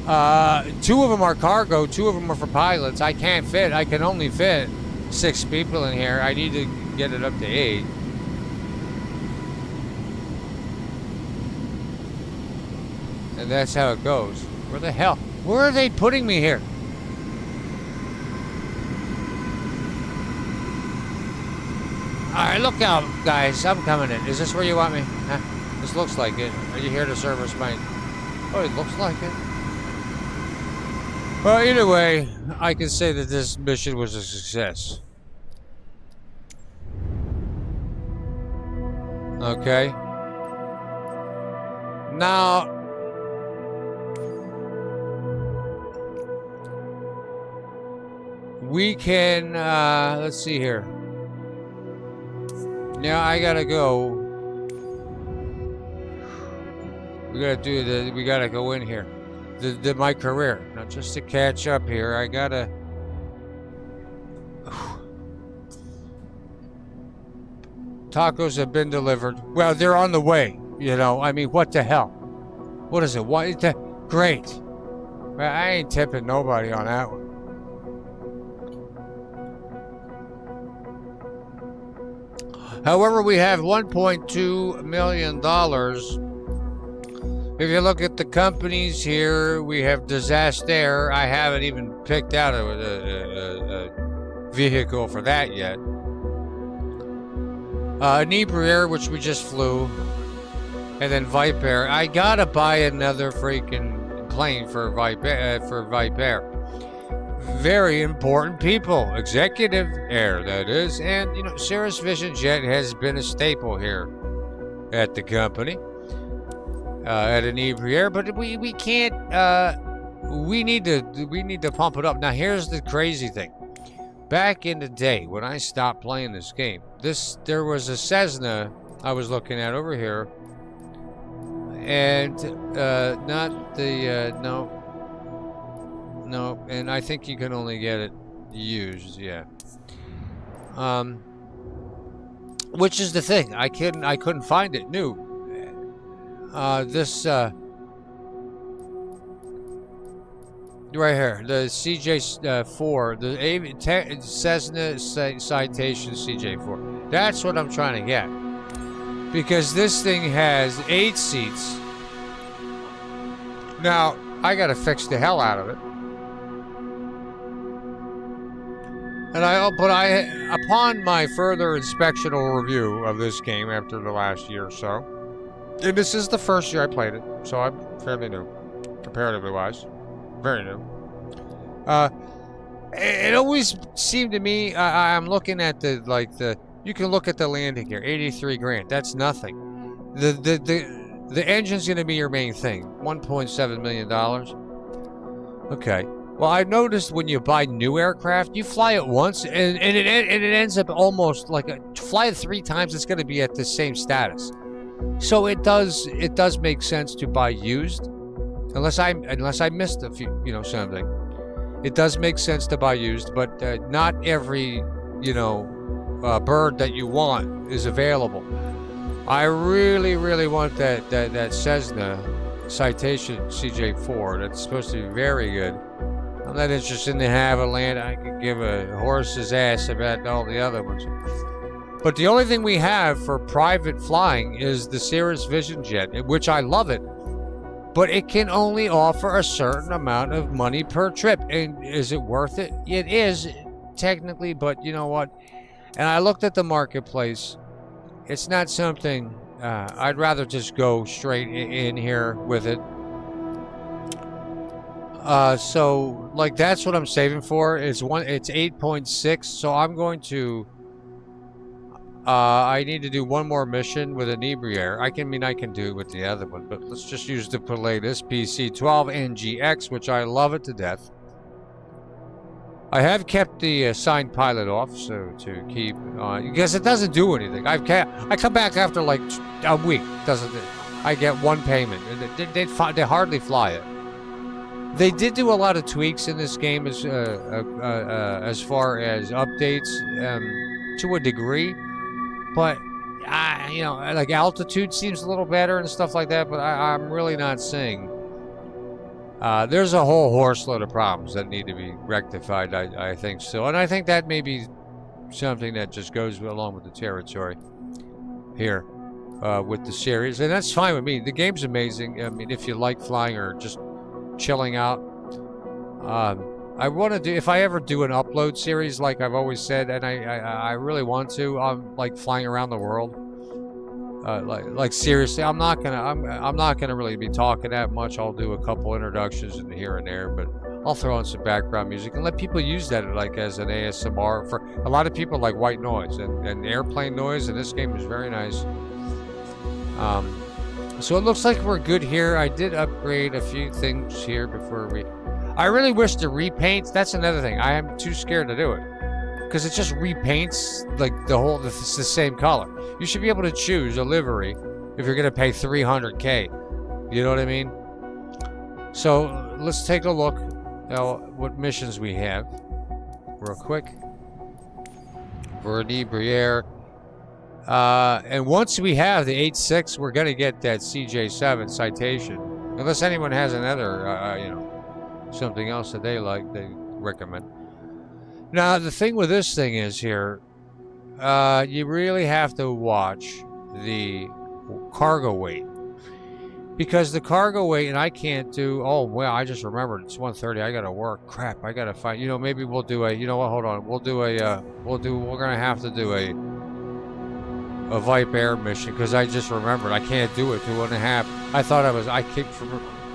are cargo, 2 of them are for pilots. I can't fit. I can only fit 6 people in here. I need to get it up to 8. And that's how it goes. Where the hell? Where are they putting me here? Alright, look out, guys. I'm coming in. Is this where you want me? Huh? This looks like it. Are you here to service my... Oh, it looks like it. Well, either way, I can say that this mission was a success. Okay. Now... we can, let's see here. Now I gotta go. We gotta go in here. My career. Now just to catch up here, I gotta. Tacos have been delivered. Well, they're on the way. You know, I mean, what the hell? What is it? What is that? Great. Well, I ain't tipping nobody on that one. However, we have $1.2 million. If you look at the companies here, we have Disaster. I haven't even picked out a vehicle for that yet. Inebriator, which we just flew. And then Viper. I gotta buy another freaking plane for Viper. Very important people. Executive Air, that is. And, you know, Cirrus Vision Jet has been a staple here at the company. at an inebriator, but we can't. We need to pump it up. Now here's the crazy thing. Back in the day when I stopped playing this game, there was a Cessna I was looking at over here, and not the no, and I think you can only get it used, yeah. Which is the thing, I couldn't find it new. This right here, the CJ4, the Cessna Citation CJ4. That's what I'm trying to get, because this thing has 8 seats. Now I gotta fix the hell out of it. And upon my further inspectional review of this game after the last year or so, and this is the first year I played it, so I'm fairly new, comparatively wise, very new. It always seemed to me, I'm looking at you can look at the landing gear, 83 grand, that's nothing. The engine's gonna be your main thing, $1.7 million. Okay. Well, I noticed when you buy new aircraft, you fly it once, and it ends up almost like fly it 3 times. It's going to be at the same status. So it does make sense to buy used, unless I missed a few, something. It does make sense to buy used, but not every bird that you want is available. I really want that Cessna Citation CJ4. That's supposed to be very good. I'm not interested in the Havilland. I could give a horse's ass about all the other ones. But the only thing we have for private flying is the Cirrus Vision Jet, which I love it. But it can only offer a certain amount of money per trip. And is it worth it? It is, technically, but you know what? And I looked at the marketplace. It's not something... I'd rather just go straight in here with it. So like that's what I'm saving for. It's 8.6. So I'm going to. I need to do one more mission with an inebriator. I can do it with the other one, but let's just use the latest PC-12NGX, which I love it to death. I have kept the assigned pilot off, so to keep because it doesn't do anything. I come back after like a week. I get one payment, and they hardly fly it. They did do a lot of tweaks in this game as far as updates to a degree, but like altitude seems a little better and stuff like that. But I'm really not seeing. There's a whole horse load of problems that need to be rectified. I think so, and I think that may be something that just goes along with the territory here with the series, and that's fine with me. The game's amazing. I mean, if you like flying or just chilling out, I want to do, if I ever do an upload series like I've always said, and I really want to, like flying around the world, like seriously, I'm not gonna really be talking that much. I'll do a couple introductions in here and there, but I'll throw in some background music and let people use that like as an ASMR. For a lot of people like white noise and airplane noise, and this game is very nice. So it looks like we're good here. I did upgrade a few things here before I really wish to repaint. That's another thing. I am too scared to do it because it just repaints like it's the same color. You should be able to choose a livery if you're gonna pay $300K. You know what I mean? So let's take a look at what missions we have real quick for an inebriator. And once we have the 8.6, we're going to get that CJ7 citation. Unless anyone has another, something else that they recommend. Now, the thing with this thing is here, you really have to watch the cargo weight. Because the cargo weight, and I can't do, oh, well, I just remembered, it's 1:30, I got to work. Crap, I got to find, maybe we'll do we're going to have to do a Vipe Air mission, because I just remembered I can't do it 2.5. I keep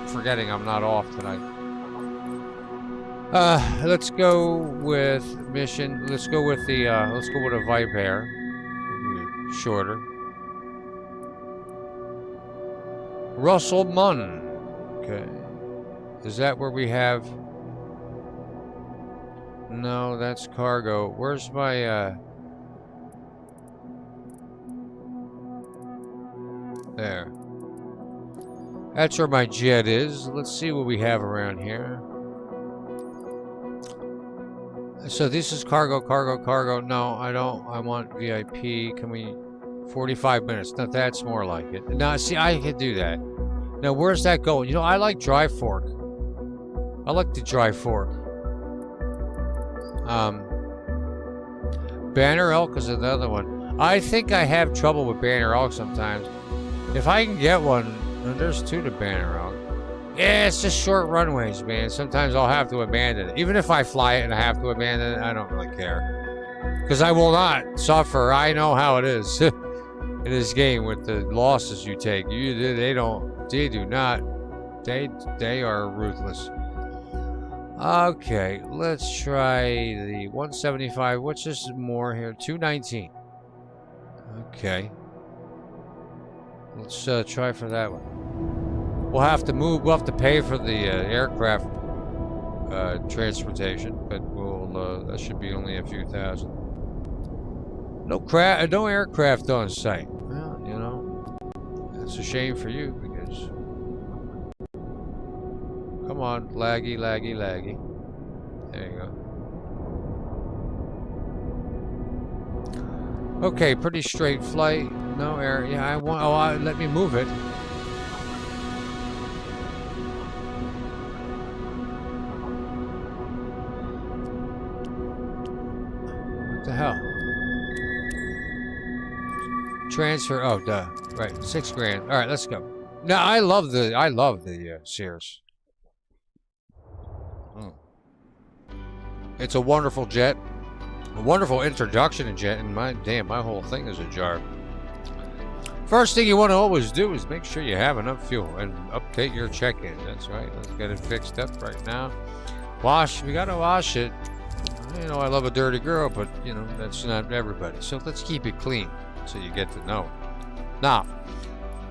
forgetting I'm not off tonight. Let's go with mission. Let's go with a Vipe Air. Shorter. Russell Munn. Okay. Is that where we have... No, that's cargo. Where's my, There. That's where my jet is. Let's see what we have around here. So this is cargo, cargo, cargo. No, I don't. I want VIP. Can we... 45 minutes. Now that's more like it. Now, see, I could do that. Now, where's that going? You know, I like dry fork. I like the dry fork. Banner Elk is another one. I think I have trouble with Banner Elk sometimes. If I can get one, there's two to Banner Elk. Yeah, it's just short runways, man. Sometimes I'll have to abandon it. Even if I fly it and I have to abandon it, I don't really care. Because I will not suffer. I know how it is in this game with the losses you take. They do not. They are ruthless. Okay, let's try the 175. What's this more here? 219. Okay. Let's try for that one. We'll have to move. We'll have to pay for the aircraft transportation, but we'll. That should be only a few thousand. No aircraft on site. Well, you know, it's a shame for you because. Come on, laggy, laggy, laggy. There you go. Okay, pretty straight flight. No air. Yeah, I want. Oh, let me move it. What the hell? Transfer. Oh, duh. Right, $6 grand. All right, let's go. Now I love the Sears. It's a wonderful jet, a wonderful introduction to jet, and my whole thing is ajar. First thing you want to always do is make sure you have enough fuel and update your check-in. That's right. Let's get it fixed up right now. Wash. We gotta wash it. You know, I love a dirty girl, but you know that's not everybody. So let's keep it clean so you get to know. Now,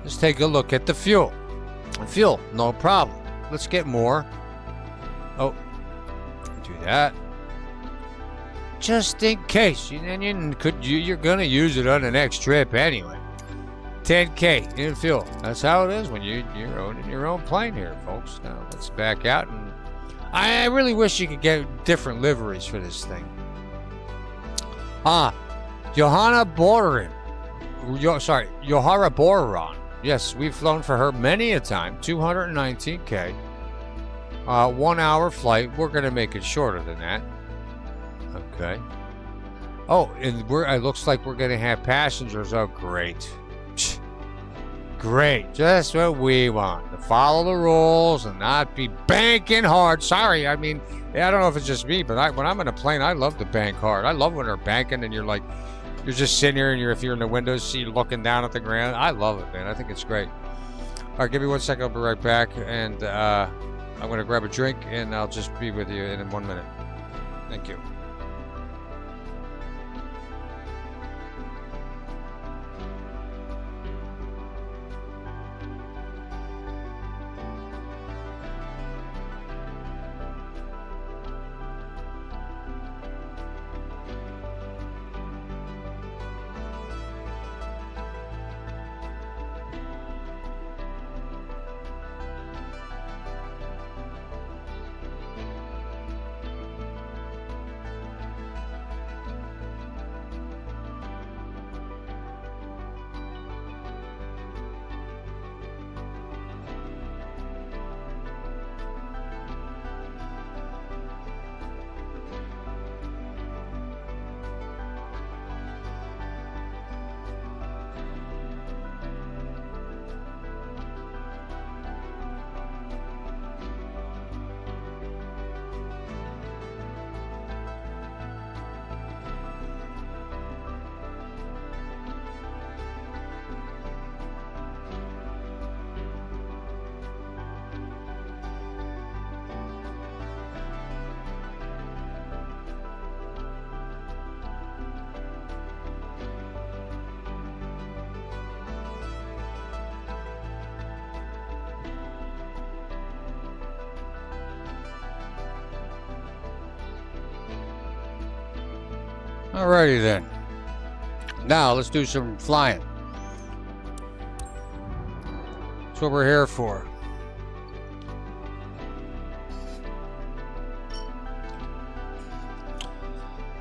let's take a look at the fuel. Fuel, no problem. Let's get more. Oh, do that. Just in case, you're gonna use it on the next trip anyway. 10K in fuel. That's how it is when you're owning your own plane here, folks. Now let's back out, and I really wish you could get different liveries for this thing. Johanna Borin. Johara Boron. Yes, we've flown for her many a time. 219K. 1 hour flight. We're gonna make it shorter than that. Okay. Oh, and it looks like we're gonna have passengers. Oh, great. Great. Just what we want. To follow the rules and not be banking hard. Sorry, I mean, I don't know if it's just me, but when I'm in a plane, I love to bank hard. I love when they're banking and you're just sitting here and if you're in the window seat looking down at the ground. I love it, man. I think it's great. All right, give me 1 second. I'll be right back, and I'm gonna grab a drink, and I'll just be with you in 1 minute. Thank you. Alrighty then. Now let's do some flying. That's what we're here for.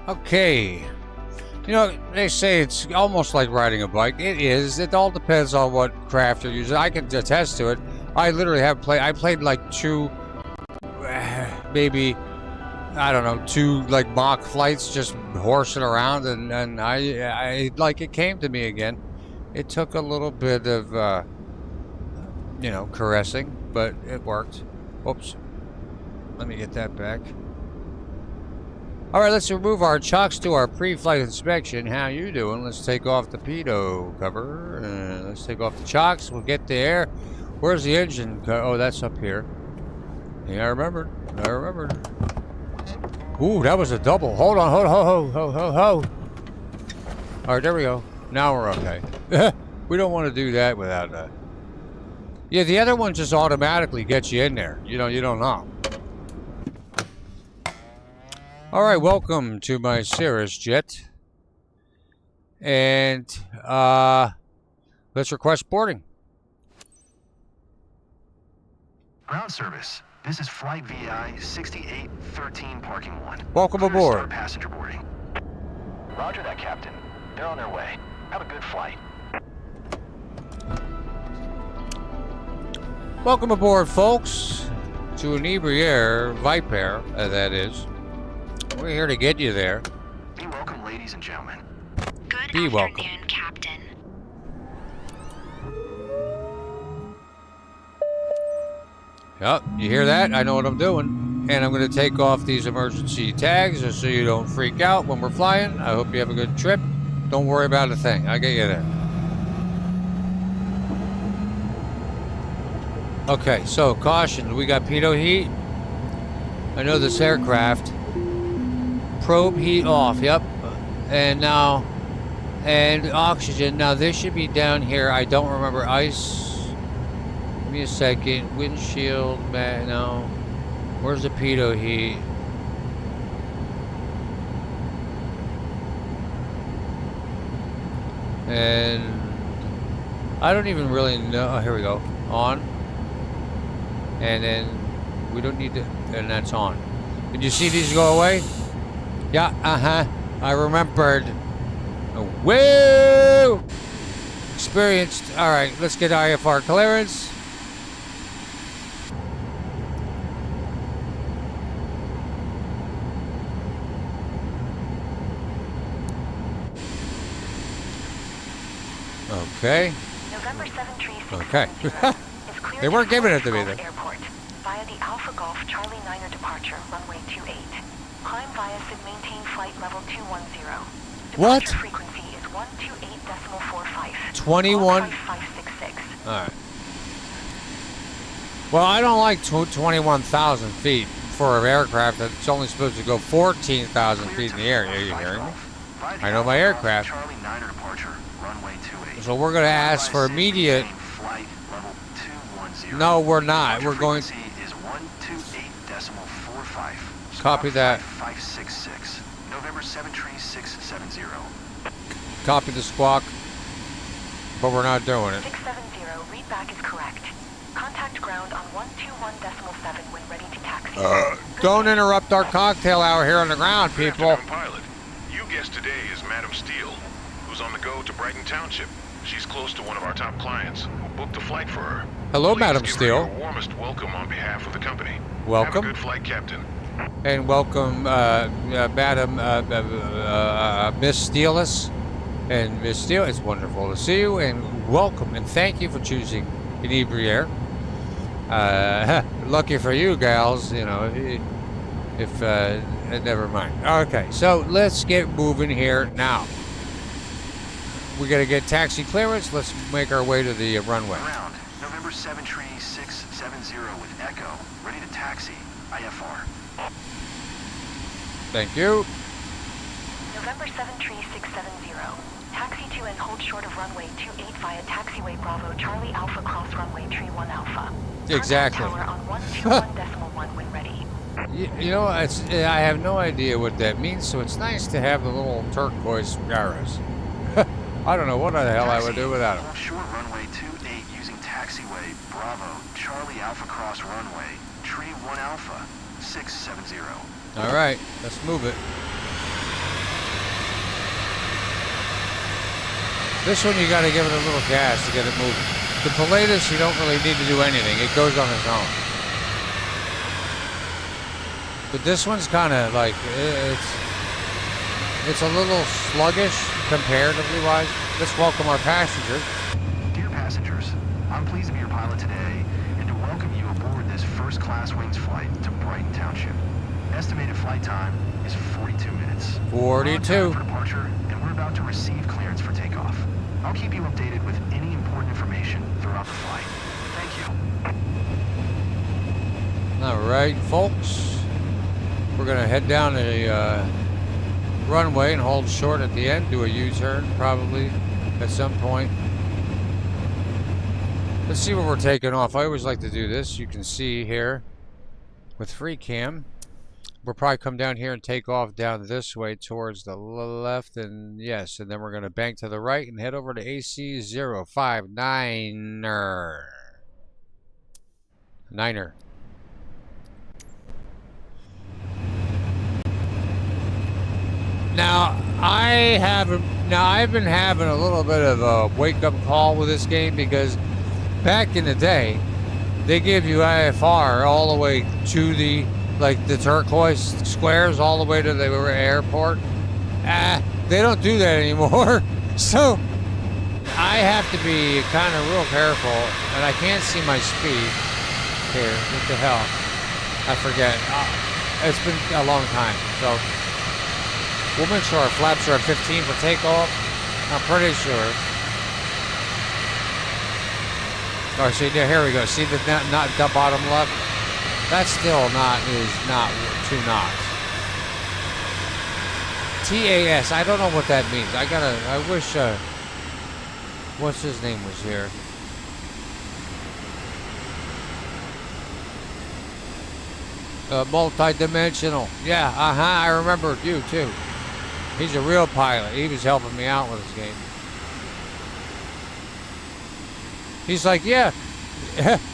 Okay. You know, they say it's almost like riding a bike. It is. It all depends on what craft you're using. I can attest to it. I literally have played. I played like two, maybe, I don't know, two like mock flights, just horsing around, and I like it came to me again. It took a little bit of, you know, caressing, but it worked. Oops. Let me get that back. All right, let's remove our chocks to our pre-flight inspection. How you doing? Let's take off the pitot cover. Let's take off the chocks. We'll get there. Where's the engine? Oh, that's up here. Yeah, I remembered. Ooh, that was a double. Hold on. Ho. All right, there we go. Now we're okay. We don't want to do that without that. Yeah, the other one just automatically gets you in there. You know, you don't know. All right, welcome to my Cirrus jet. And let's request boarding. Ground service. This is flight VI 6813 parking 1. Welcome Clear to aboard. start passenger boarding. Roger that, Captain. They're on their way. Have a good flight. Welcome aboard, folks, to Inebriaire Viper, that is. We're here to get you there. Be welcome, ladies and gentlemen. Good Be welcome. afternoon, Captain. Yep, you hear that? I know what I'm doing. And I'm going to take off these emergency tags just so you don't freak out when we're flying. I hope you have a good trip. Don't worry about a thing. I'll get you there. Okay, so caution. We got pitot heat. I know this aircraft. Probe heat off. Yep. And now, and oxygen. Now this should be down here. I don't remember. Ice. Give me a second. Windshield. No. Where's the pitot heat? And I don't even really know. Oh, here we go. On. And then we don't need to. And that's on. Did you see these go away? Yeah. I remembered. Woo! Experienced. All right. Let's get IFR clearance. Okay. November 736 Okay. is cleared They weren't to giving it to Golf me, though. Airport via the Alpha Golf Charlie 9er departure, runway 28. Climb via and maintain flight level 210. What? Departure frequency is 128.45. 21? 566. All right. Well, I don't like 21,000 feet for an aircraft that's only supposed to go 14,000 feet in the air. Are you hearing me? I know my aircraft. Charlie 9er departure, runway 28. So we're going to ask for immediate. Flight level 210. No, we're not. Departure We're going. frequency is 128.45. Copy that. 566. November 73670. Copy the squawk. But we're not doing it. 670, readback is correct. Contact ground on 121.7 when ready to taxi. Don't interrupt our cocktail hour here on the ground, Good people. afternoon, pilot. Your guest today is Madam Steele, who's on the go to Brighton Township. She's close to one of our top clients who booked a flight for her. Hello, Please Madam give Steele. her your warmest welcome on behalf of the company. Welcome. Have a good flight, Captain. And welcome, Madam Miss Steelis. And Miss Steele, it's wonderful to see you. And welcome. And thank you for choosing Inebriaire. Lucky for you, gals. You know, if never mind. Okay, so let's get moving here now. We got to get taxi clearance. Let's make our way to the runway. Ground, November 73670 with Echo, ready to taxi, IFR. Thank you. November 73670. Taxi to and hold short of runway 28 via taxiway Bravo Charlie Alpha cross runway 31 Alpha. Exactly. Contact tower on 121.1 when ready. You know, I have no idea what that means, so it's nice to have the little turquoise arrows. I don't know what the hell I would do without them. Hold short runway 28 using taxiway Bravo, Charlie Alpha Cross runway, tree 1 Alpha, 670. All right, let's move it. This one you got to give it a little gas to get it moving. The Pilatus, you don't really need to do anything. It goes on its own. But this one's kind of like, it's a little sluggish comparatively wise. Let's welcome our passengers. Dear passengers, I'm pleased to be your pilot today and to welcome you aboard this first class wings flight to Brighton Township. Estimated flight time is 42 minutes. 42. We're on time for departure, and we're about to receive clearance for takeoff. I'll keep you updated with any important information throughout the flight. Thank you. All right, folks. We're going to head down a runway and hold short at the end, do a U-turn probably at some point. Let's see where we're taking off. I always like to do this. You can see here with free cam. We'll probably come down here and take off down this way towards the left, and yes, and then we're going to bank to the right and head over to AC 059er. Niner. Now I've been having a little bit of a wake-up call with this game because back in the day, they give you IFR all the way to the turquoise squares all the way to the airport. They don't do that anymore. So I have to be kind of real careful, and I can't see my speed here. What the hell? I forget. It's been a long time, so we'll make sure our flaps are at 15 for takeoff. I'm pretty sure. Oh, see, here we go. See the bottom left? That still is not 2 knots. TAS, I don't know what that means. I wish, what's his name was here. Multi-dimensional. Yeah, I remember you too. He's a real pilot. He was helping me out with this game. He's like, yeah.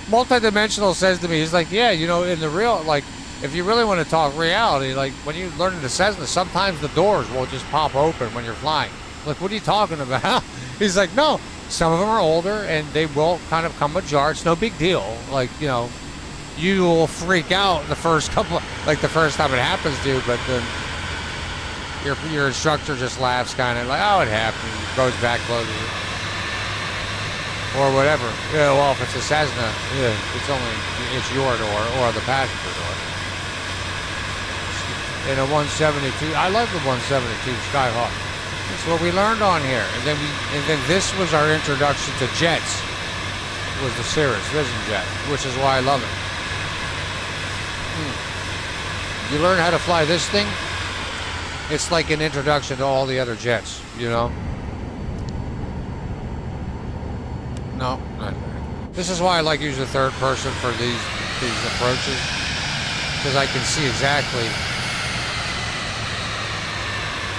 Multi-dimensional says to me, he's like, yeah, you know, in the real, like, if you really want to talk reality, like, when you learn the Cessna, sometimes the doors will just pop open when you're flying. Like, what are you talking about? He's like, no, some of them are older, and they will kind of come ajar. It's no big deal. Like, you know, you will freak out the first couple, like, the first time it happens to you, but then your instructor just laughs, kind of like, oh, it happened. Goes back, closes it. Or whatever. Yeah, well, if it's a Cessna, yeah, it's your door or the passenger door. In a 172, I love the 172 Skyhawk. That's what we learned on here. And then this was our introduction to jets. Was the Cirrus Vision Jet, which is why I love it. You learn how to fly this thing, it's like an introduction to all the other jets, you know? No. This is why I like using the third person for these approaches, because I can see exactly.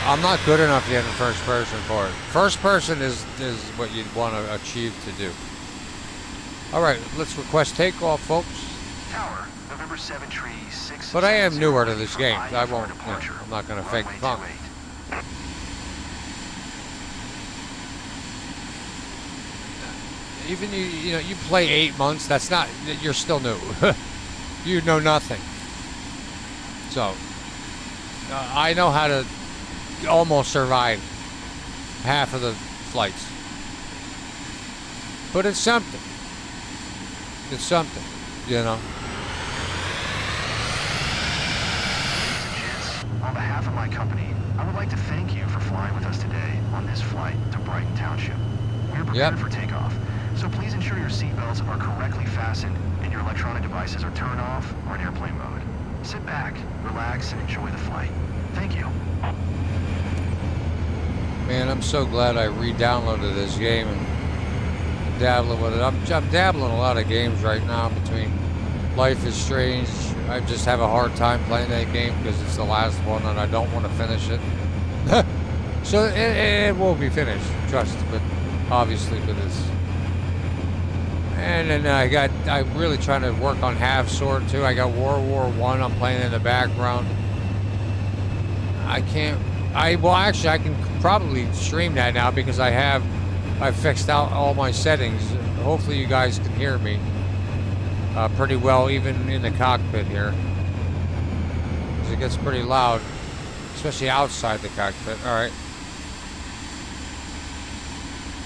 I'm not good enough yet in first person for it. First person is what you'd want to achieve to do. All right, let's request takeoff, folks. Tower, November 7 tree 6. But I am newer to this game. I won't. I'm not going to fake the funk. Even you play 8 months. That's not. You're still new. You know nothing. So I know how to almost survive half of the flights. But it's something. It's something, you know. On behalf of my company, I would like to thank you for flying with us today on this flight to Brighton Township. We're prepared for takeoff, so please ensure your seatbelts are correctly fastened and your electronic devices are turned off or in airplane mode. Sit back, relax, and enjoy the flight. Thank you. Man, I'm so glad I re-downloaded this game and dabbling with it. I'm dabbling a lot of games right now between Life is Strange, I just have a hard time playing that game because it's the last one and I don't want to finish it. So it will be finished, trust, but obviously for this. And then I'm really trying to work on Half Sword too. I got World War I I'm playing in the background. I can probably stream that now because I've fixed out all my settings. Hopefully you guys can hear me pretty well, even in the cockpit here. Because it gets pretty loud, especially outside the cockpit. All right.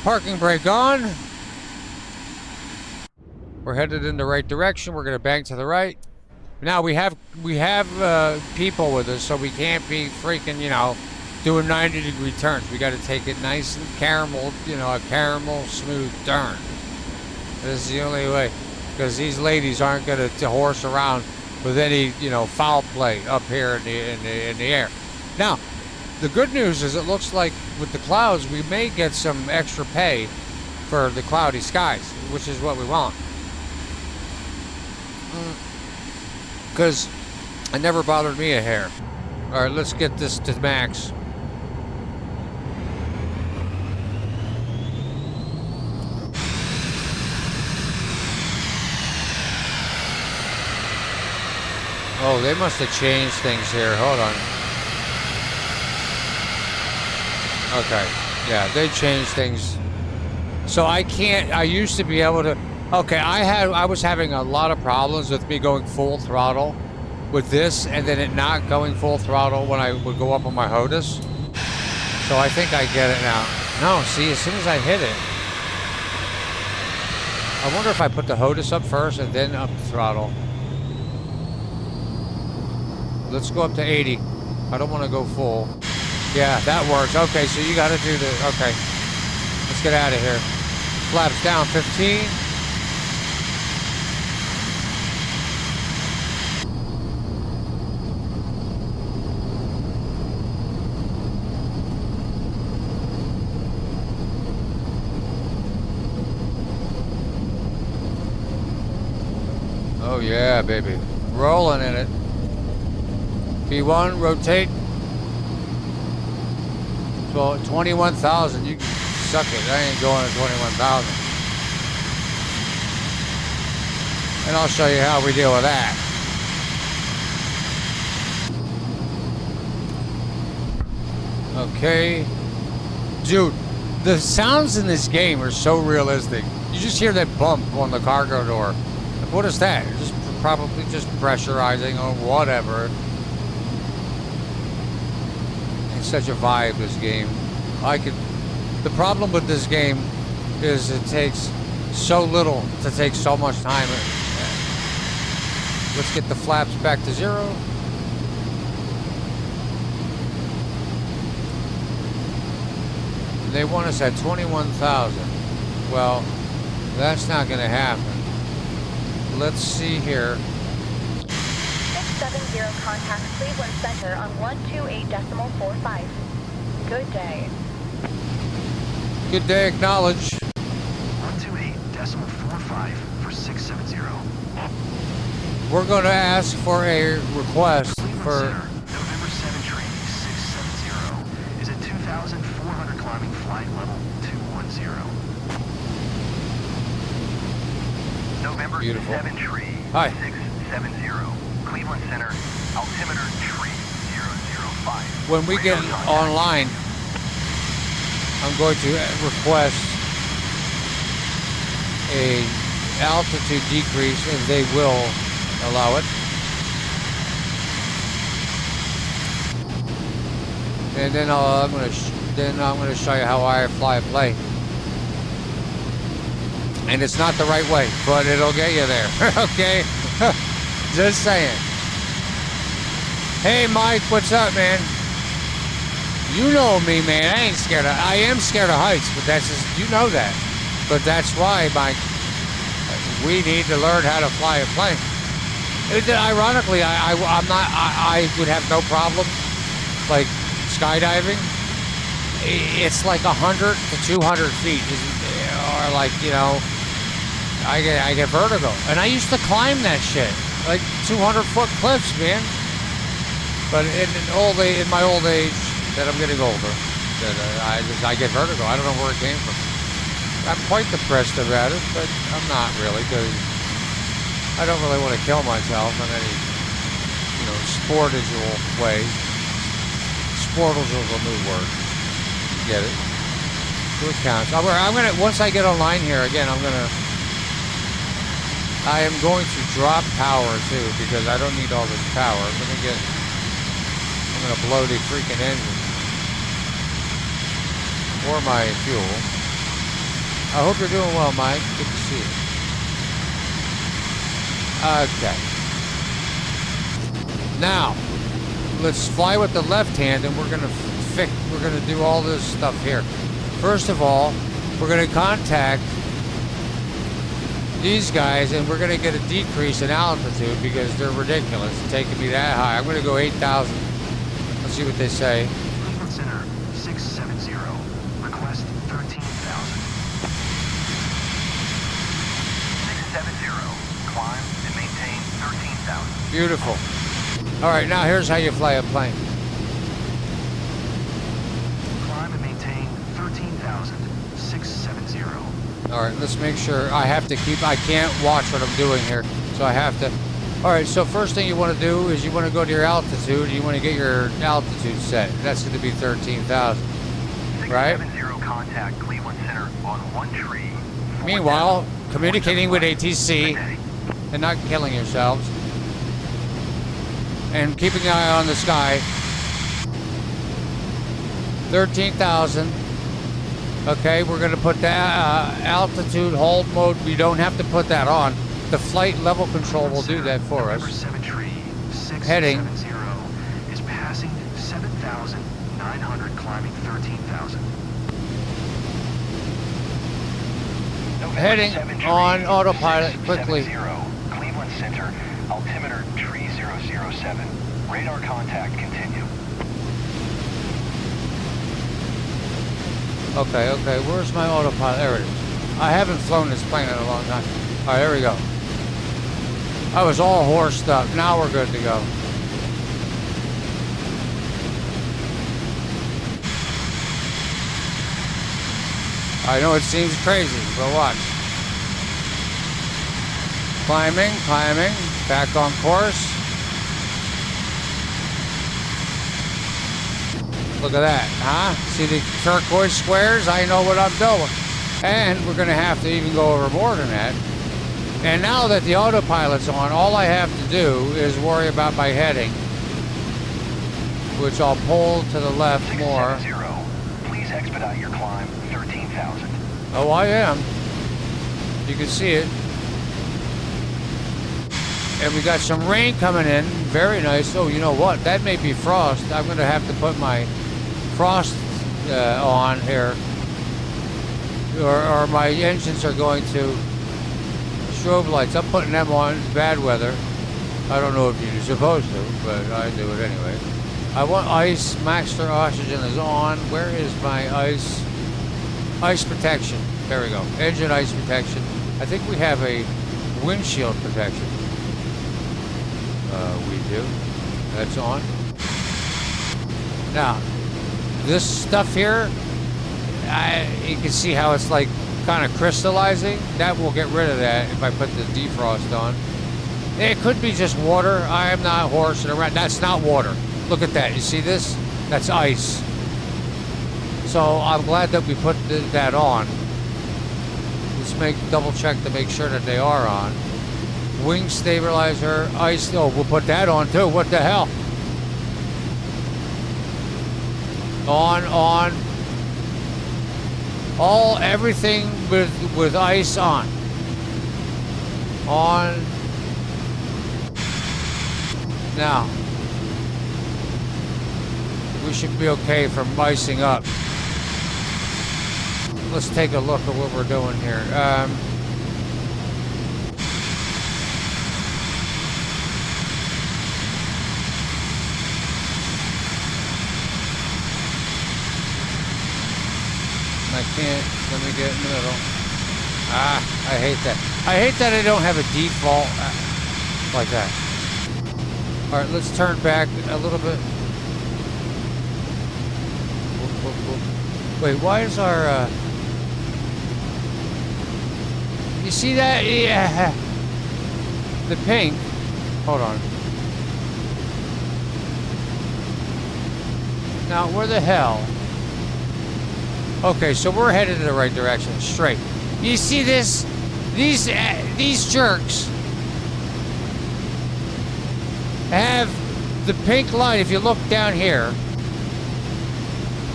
Parking brake on. We're headed in the right direction. We're going to bank to the right. Now we have people with us, so we can't be freaking, doing 90-degree turns. We got to take it nice and caramel, a caramel smooth turn. This is the only way, because these ladies aren't going to horse around with any, foul play up here in the air. Now, the good news is it looks like with the clouds we may get some extra pay for the cloudy skies, which is what we want. Because it never bothered me a hair. All right, let's get this to max. Oh, they must have changed things here. Hold on. Okay. Yeah, they changed things. So I used to be able to. Okay, I was having a lot of problems with me going full throttle with this and then it not going full throttle when I would go up on my HOTAS. So I think I get it now. No, see, as soon as I hit it. I wonder if I put the HOTAS up first and then up the throttle. Let's go up to 80. I don't want to go full. Yeah, that works. Okay, so you got to do the... Okay. Let's get out of here. Flaps down 15. Oh yeah, baby. Rolling in it. P1, rotate. So 21,000, you can suck it. I ain't going to 21,000. And I'll show you how we deal with that. Okay. Dude, the sounds in this game are so realistic. You just hear that bump on the cargo door. What is that? Just probably just pressurizing or whatever. It's such a vibe, this game. The problem with this game is it takes so little to take so much time. Let's get the flaps back to 0. They want us at 21,000. Well, that's not going to happen. Let's see here. 670 contact Cleveland Center on 128.45. Good day. Good day, acknowledge. 128.45 for 670. We're going to ask for a request Cleveland for... Center, November 7 train 670 is at 2,400 climbing flight level 210. November Beautiful. 7 tree Hi. 670. Cleveland Center, altimeter tree 005. When we get online, I'm going to request a altitude decrease, and they will allow it. And then I'm going to show you how I fly a plane. And it's not the right way, but it'll get you there. Okay? Just saying. Hey, Mike, what's up, man? You know me, man. I am scared of heights, but that's just, you know that. But that's why, Mike, we need to learn how to fly a plane. Ironically, I would have no problem, like, skydiving. It's like 100 to 200 feet, or like, I get vertigo. And I used to climb that shit. like 200-foot cliffs, man. But in my old age, that I'm getting older, that I get vertigo. I don't know where it came from. I'm quite depressed about it, but I'm not really, because I don't really want to kill myself in any, sportual way. Sportals is a new word. Get it? So it counts. I'm gonna once I get online here again. I am going to drop power too, because I don't need all this power. I'm gonna blow the freaking engine or my fuel. I hope you're doing well, Mike. Good to see you. Okay. Now, let's fly with the left hand, and we're gonna do all this stuff here. First of all, we're gonna contact these guys, and we're gonna get a decrease in altitude because they're ridiculous, taking me that high. I'm gonna go 8,000. Let's see what they say. Cleveland Center 670. Request 13,000. 670. Climb and maintain 13,000. Beautiful. All right, now here's how you fly a plane. Climb and maintain 13,670. All right, let's make sure. I can't watch what I'm doing here, so I have to. All right, so first thing you want to do is you want to go to your altitude, and you want to get your altitude set. That's going to be 13,000, right? 670 contact Cleveland Center on 1 tree. Meanwhile, communicating with ATC and not killing yourselves. And keeping an eye on the sky. 13,000. Okay, we're going to put that altitude hold mode. We don't have to put that on. The flight level control will do that for us. Heading. Is passing 7,900, climbing 13,000. Heading on autopilot quickly. Cleveland Center, altimeter 3007. Radar contact continue. Okay, where's my autopilot? There it is. I haven't flown this plane in a long time. All right, there we go. I was all horsed up. Now we're good to go. I know it seems crazy, but watch. Climbing, back on course. Look at that, huh? See the turquoise squares? I know what I'm doing. And we're gonna have to even go over more than that. And now that the autopilot's on, all I have to do is worry about my heading, which I'll pull to the left more. 670. Please expedite your climb, 13,000. Oh, I am. You can see it. And we got some rain coming in. Very nice. Oh, you know what? That may be frost. I'm going to have to put my frost on here. Or my engines are going to strobe lights. I'm putting them on. It's bad weather. I don't know if you're supposed to, but I do it anyway. I want ice. Maxter oxygen is on. Where is my ice? Ice protection. There we go. Engine ice protection. I think we have a windshield protection. We do. That's on. Now, this stuff here, you can see how it's like kind of crystallizing. That will get rid of that if I put the defrost on. It could be just water. I am not horsing around. That's not water. Look at that. You see this? That's ice. So I'm glad that we put that on. Let's double check to make sure that they are on. Wing stabilizer, ice. Oh, we'll put that on too. What the hell? On. Everything with ice on. On. Now, we should be okay from icing up. Let's take a look at what we're doing here. I can't. Let me get in the middle. I hate that. I hate that I don't have a default. like that. All right, let's turn back a little bit. Wait, why is our, you see that? Yeah. The pink. Hold on. Now, where the hell? Okay, so we're headed in the right direction, straight. You see this? These jerks have the pink line. If you look down here,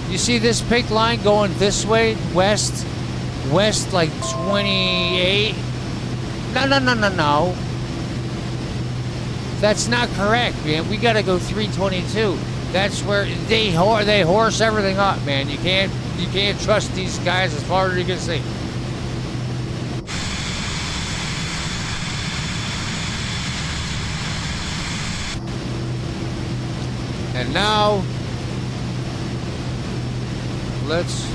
you see this pink line going this way, west like 28. No. That's not correct, man. We gotta go 322. That's where they horse everything up, man. You can't trust these guys as far as you can see. And now, that's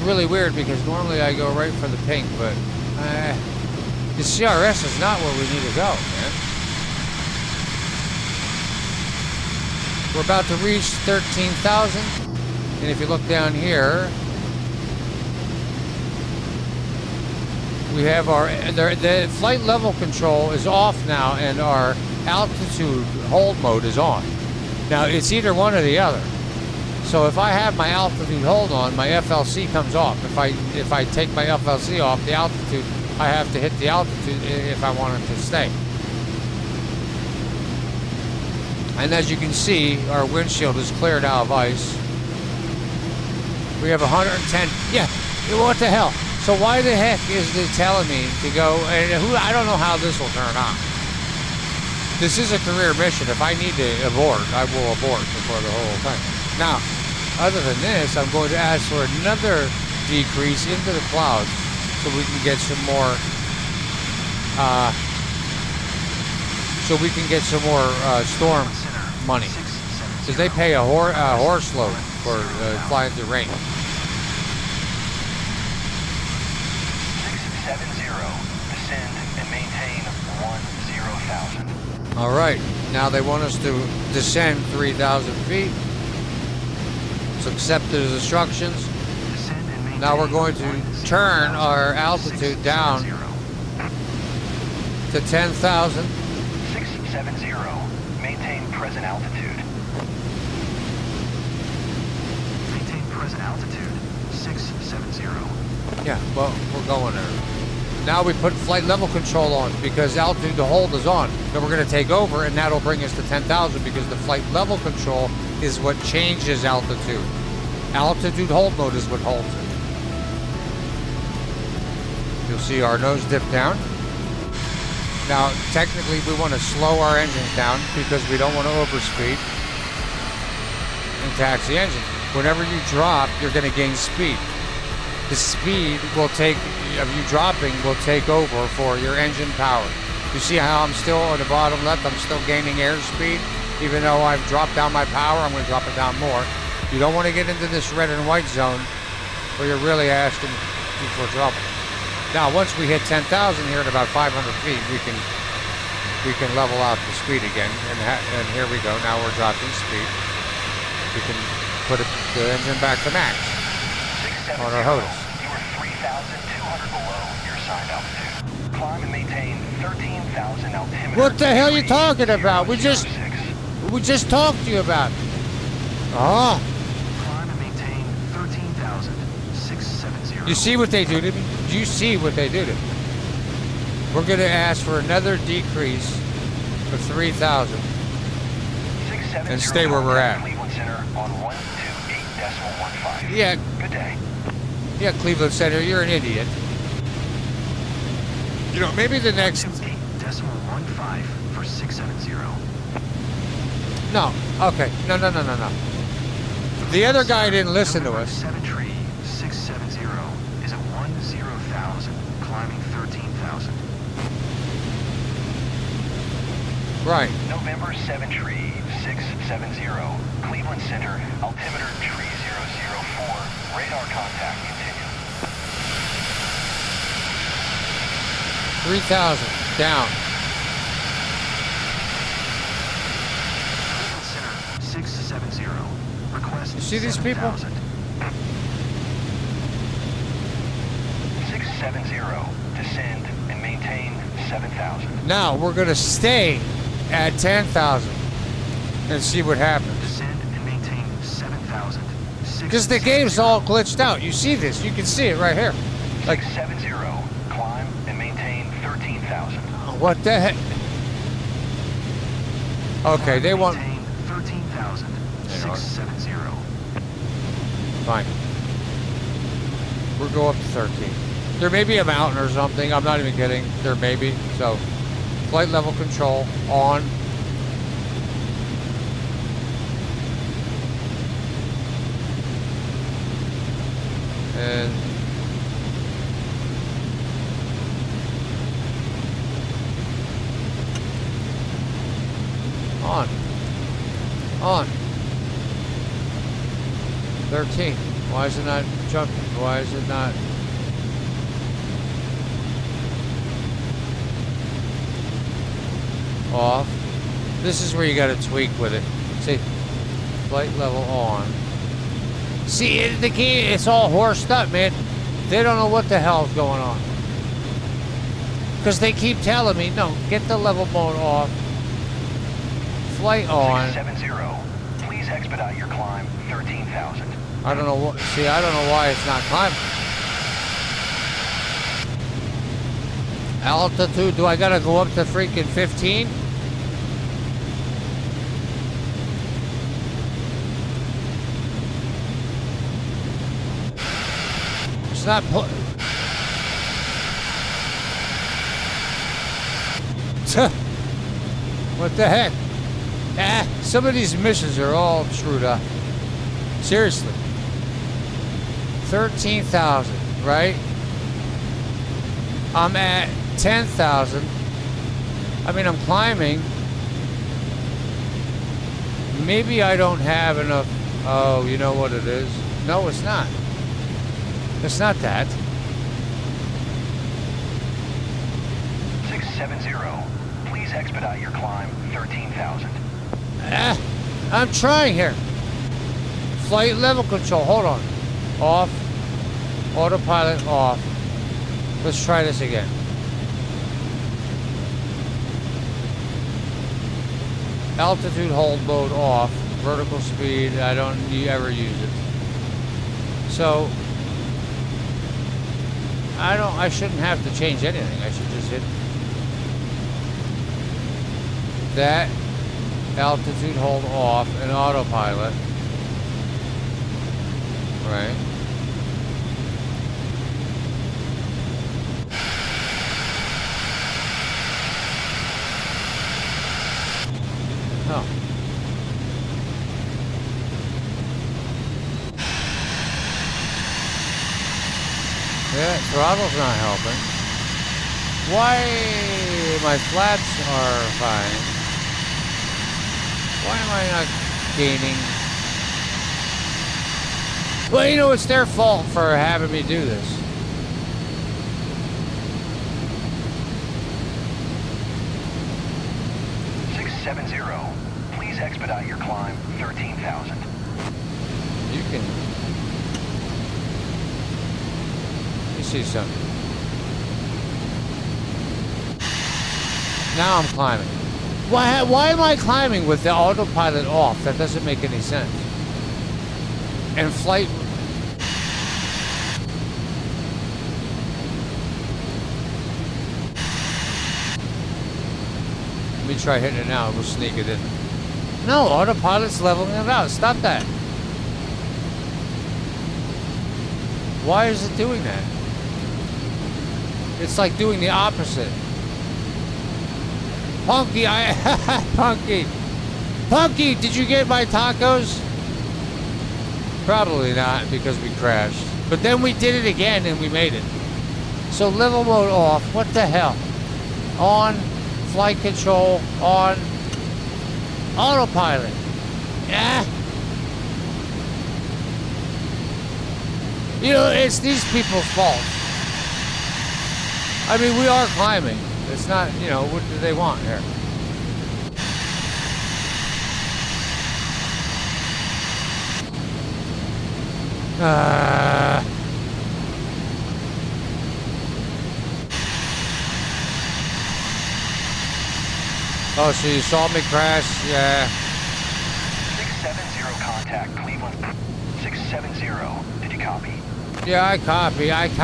really weird because normally I go right for the pink, but the CRS is not where we need to go, man. We're about to reach 13,000, and if you look down here, we have the flight level control is off now, and our altitude hold mode is on. Now it's either one or the other. So if I have my altitude hold on, my FLC comes off. If I take my FLC off, the altitude, I have to hit the altitude if I want it to stay. And as you can see, our windshield is cleared out of ice. We have 110. Yeah, what the hell? So why the heck is it telling me to go? And I don't know how this will turn on. This is a career mission. If I need to abort, I will abort before the whole thing. Now, other than this, I'm going to ask for another decrease into the clouds so we can get some more. Storm money, because they pay a horse load for flying through rain. 670, descend and maintain 10,000. All right, now they want us to descend 3,000 feet. Let's accept the instructions. Now we're going to turn our altitude down to 10,000. 670, maintain present altitude. Maintain present altitude, 670. Yeah, well, we're going there. Now we put flight level control on because altitude to hold is on. Then we're going to take over, and that'll bring us to 10,000 because the flight level control is what changes altitude. Altitude hold mode is what holds it. You'll see our nose dip down. Now, technically, we want to slow our engines down because we don't want to overspeed and tax the engine. Whenever you drop, you're going to gain speed. The speed will take, of you dropping, will take over for your engine power. You see how I'm still on the bottom left, I'm still gaining airspeed? Even though I've dropped down my power, I'm going to drop it down more. You don't want to get into this red and white zone where you're really asking for trouble. Now, once we hit 10,000 here at about 500 feet, we can level out the speed again. And here we go. Now we're dropping speed. We can put the engine back to max on our HOTAS. You are 3,200 below your assigned altitude. Climb and maintain 13,000 altimeter. What the hell are you talking about? We just talked to you about. Oh. Climb and maintain 13,670. You see what they do to me? Do you see what they do to me? We're going to ask for another decrease of 3,000 and stay where we're at. Cleveland Center on 128.15. Yeah. Good day. Yeah, Cleveland Center, you're an idiot. You know, maybe the next... 128.15 for 670. No. Okay. No. The other guy didn't listen to us. 670 is at 10,000, climbing 13,000. Right. November 7 tree 670, Cleveland Center, altimeter tree 004, radar contact continue. 3,000. Down. Center 670. Request You see these people? 7,000. 670. Descend and maintain 7,000. Now we're gonna stay at 10,000 and see what happens. Descend and maintain 7,000. Because the game's all glitched out. You see this? You can see it right here. Like, 670. Climb and maintain 13,000. what the heck? Okay, they want. Maintain 13,000. You know what? 670. Fine. We'll go up to 13. There may be a mountain or something. I'm not even kidding. There may be. So, flight level control on. And on 13. Why is it not jumping? Why is it not? Off. This is where you got to tweak with it. See, flight level on. See, the game, it's all horsed up, man. They don't know what the hell's going on. Because they keep telling me, no, get the level mode off. Flight on. 670. Please expedite your climb 13,000. I don't know what, see, I don't know why it's not climbing. Altitude, do I gotta go up to freaking 15? It's not what the heck? Some of these missions are all screwed up. Seriously. 13,000, right? I'm at 10,000. I mean, I'm climbing. Maybe I don't have enough. Oh, you know what it is? No, it's not. It's not that. 670. Please expedite your climb 13,000. I'm trying here. Flight level control. Hold on. Off. Autopilot off. Let's try this again. Altitude hold mode off. Vertical speed. I don't ever use it. So I shouldn't have to change anything. I should just hit that. Altitude hold off and autopilot. Right. Oh. Yeah, throttle's not helping. Why my flaps are fine? Why am I not gaining? Well, you know, it's their fault for having me do this. Please expedite your climb 13,000. You can. You see something. Now I'm climbing. Why am I climbing with the autopilot off? That doesn't make any sense. And flight. Let me try hitting it now. We'll sneak it in. No, autopilot's leveling it out. Stop that. Why is it doing that? It's like doing the opposite. Punky, Punky. Punky, did you get my tacos? Probably not, because we crashed. But then we did it again and we made it. So level mode off. What the hell? On. Flight control. On. Autopilot. Yeah. You know, it's these people's fault. I mean, we are climbing. It's not, you know, what do they want here? Oh, so you saw me crash? Yeah. 670 contact, Cleveland. 670. Did you copy? Yeah, I copy. 120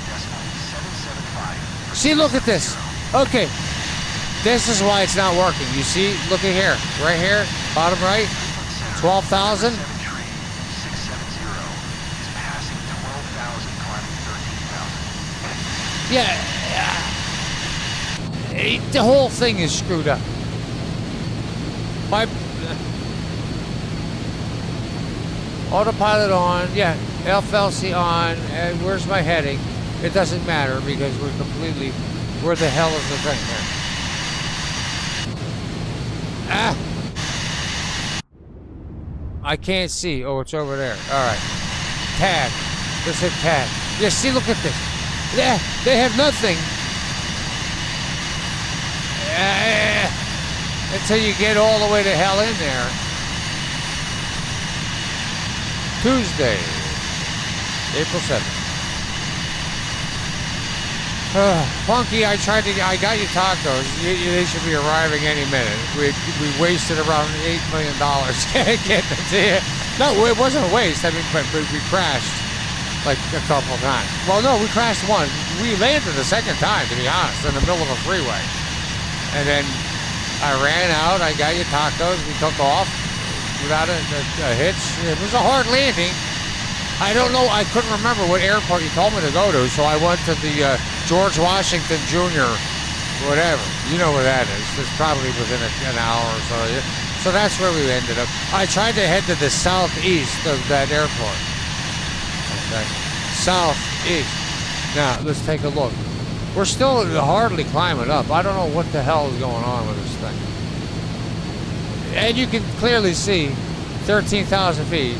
decimal 775. See, look at this. Okay. This is why it's not working. You see, look at here. Right here, bottom right. 12,000. 670 is passing 12,000, climbing 13,000. Yeah. The whole thing is screwed up. My autopilot on. Yeah. FLC on. And where's my heading? It doesn't matter because we're completely. Where the hell is the thing here? Ah. I can't see. Oh, it's over there. All right. Tag. Let's hit tag. Yeah, see, look at this. Yeah, they have nothing. Until you get all the way to hell in there. Tuesday, April 7th. Punky, I got you tacos. They should be arriving any minute. We wasted around $8 million getting it to you. No, it wasn't a waste. I mean, but we crashed like a couple times. Well, no, we crashed once. We landed the second time, to be honest, in the middle of a freeway. And then I ran out. I got you tacos. We took off without a hitch. It was a hard landing. I don't know. I couldn't remember what airport you told me to go to, so I went to the George Washington Jr. whatever. You know where that is. It's probably within an hour or so. So that's where we ended up. I tried to head to the southeast of that airport. Okay. Southeast. Now, let's take a look. We're still hardly climbing up. I don't know what the hell is going on with this thing. And you can clearly see 13,000 feet.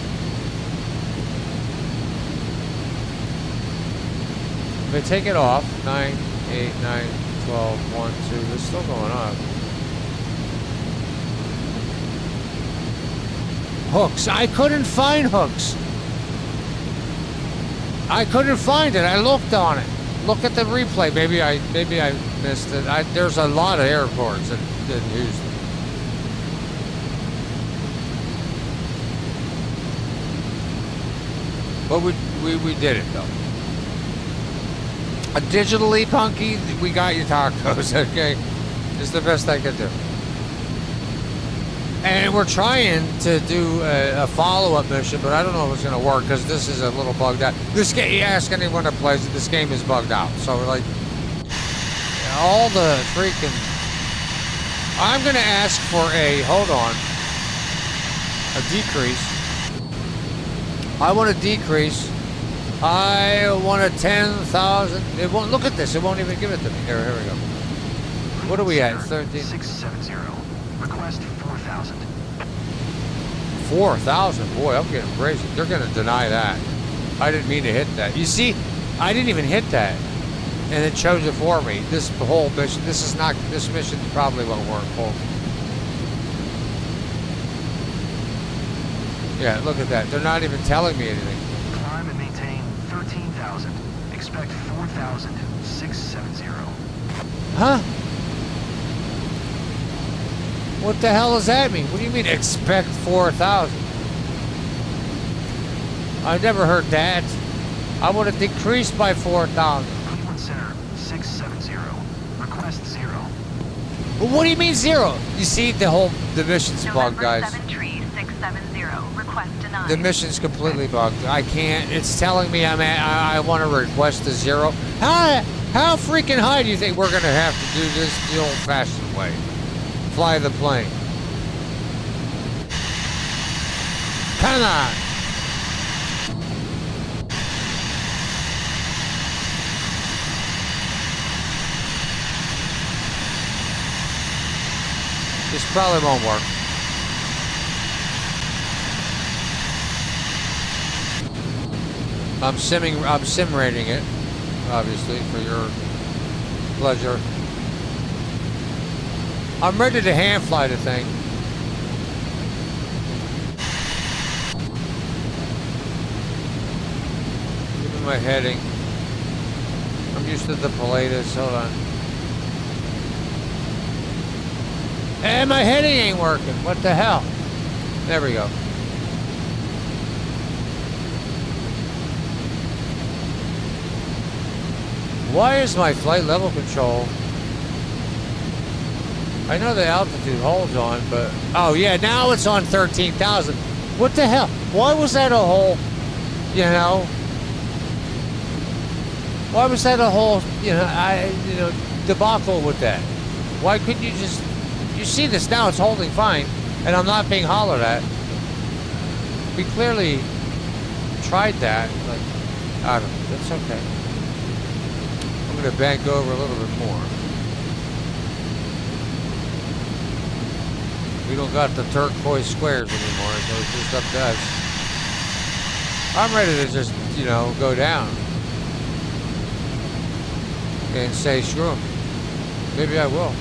They take it off. 9, 8, 9, 12, 1, 2. It's still going up. Hooks. I couldn't find hooks. I couldn't find it. I looked on it. Look at the replay. Maybe I missed it. There's a lot of airports in Houston. But we did it though. Digitally, Punky, we got you tacos, okay? It's the best I could do. And we're trying to do a follow-up mission, but I don't know if it's going to work because this is a little bugged out. This game, you ask anyone that plays it, this game is bugged out. So, like, all the freaking... I'm going to ask for a, hold on, a decrease. I want a decrease. I want a 10,000. It won't, look at this, it won't even give it to me. Here we go. What are we at? 13? 670. Request 4,000. 4,000? Boy, I'm getting crazy. They're going to deny that. I didn't mean to hit that. You see, I didn't even hit that. And it chose it for me. This whole mission, this mission probably won't work. Hold. Yeah, look at that. They're not even telling me anything. Climb and maintain 13,000. Expect 4,670. Huh? What the hell does that mean? What do you mean expect 4,000? I've never heard that. I want to decrease by 4,000. Cleveland Center 670. Request 0. Well, what do you mean 0? You see, the mission's bugged, guys. 73670. Request denied. The mission's completely bugged. I can't. It's telling me I want to request a 0. How freaking high do you think we're going to have to do this the old-fashioned way? Fly the plane. Come on. This probably won't work. I'm sim rating it, obviously, for your pleasure. I'm ready to hand fly the thing. Give me my heading. I'm used to the Pilatus. Hold on. And my heading ain't working. What the hell? There we go. Why is my flight level control? I know the altitude holds on, but... Oh, yeah, now it's on 13,000. What the hell? Why was that a whole, you know... Why was that a whole, debacle with that? Why couldn't you just... You see this now, it's holding fine, and I'm not being hollered at. We clearly tried that. Like, I don't know, that's okay. I'm going to bank over a little bit more. We don't got the turquoise squares anymore, so it's just up to us. I'm ready to just, go down. And say, screw 'em. Maybe I will.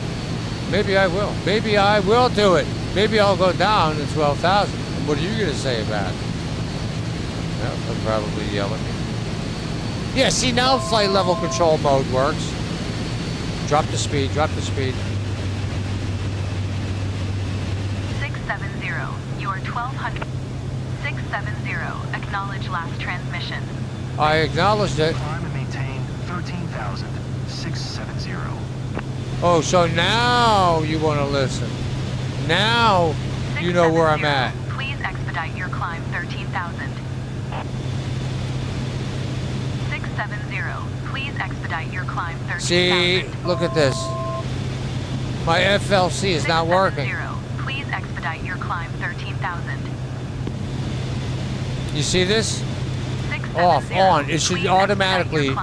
Maybe I will. Maybe I will do it. Maybe I'll go down to 12,000. What are you going to say about it? Well, they'll probably yell at me. Yeah, see, now flight level control mode works. Drop the speed, drop the speed. 670, you are 1200. 670, acknowledge last transmission. I acknowledged it. Climb and maintain 13,670. Oh, so now you want to listen. Now you know where I'm at. Please expedite your climb 13,000. 670, please expedite your climb 13,000. See, look at this. My FLC is not working. 670, please expedite your climb 13,000. You see this? Off, on. It should automatically,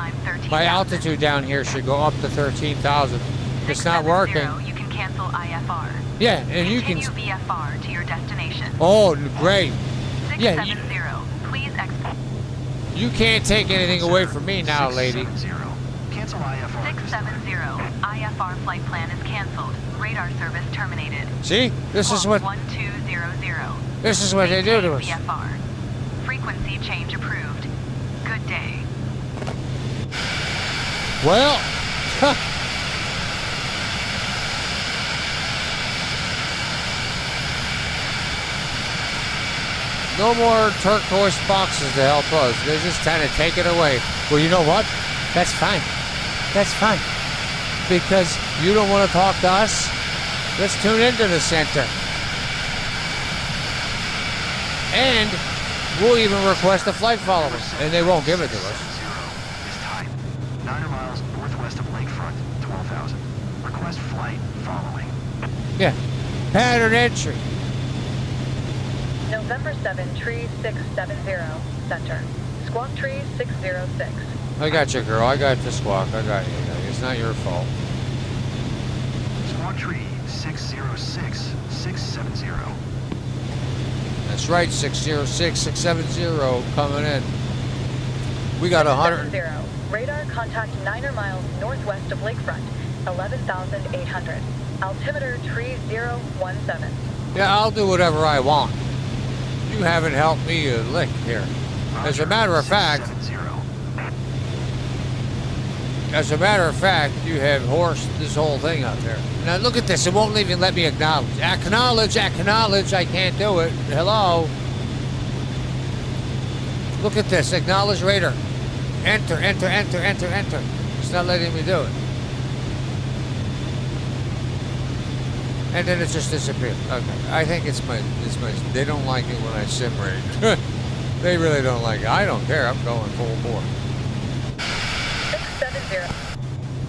my altitude down here should go up to 13,000. It's not working. You can cancel IFR. Yeah, and you can. Continue VFR to your destination. Oh, great. Yeah, 670, please expedite. You can't take anything away from me now, lady. 670. Cancel IFR. 670, IFR flight plan is canceled. Radar service terminated. See? This is what. 1200. This is what they do to us. VFR. Frequency change approved. Good day. Well. No more turquoise boxes to help us. They just kind of take it away. Well, you know what? That's fine. That's fine. Because you don't want to talk to us, let's tune into the center. And we'll even request a flight follower, and they won't give it to us. 670 is tight. 9 miles northwest of Lakefront, 12,000. Request flight following. Yeah. Pattern entry. November 7, tree 670, center. Squawk tree 606. I got you, girl. I got the squawk. I got you. It's not your fault. Squawk tree 606, 670. That's right, 606, 670 coming in. We got 100. 670. Radar contact 9 miles northwest of Lakefront, 11,800. Altimeter tree 017. Yeah, I'll do whatever I want. You haven't helped me a lick here. As a matter of fact, you have horsed this whole thing up there. Now look at this. It won't even let me acknowledge. Acknowledge. I can't do it. Hello. Look at this. Acknowledge radar. Enter. It's not letting me do it. And then it just disappeared. Okay. I think it's my, they don't like it when I sim rate. They really don't like it. I don't care. I'm going full bore. 670.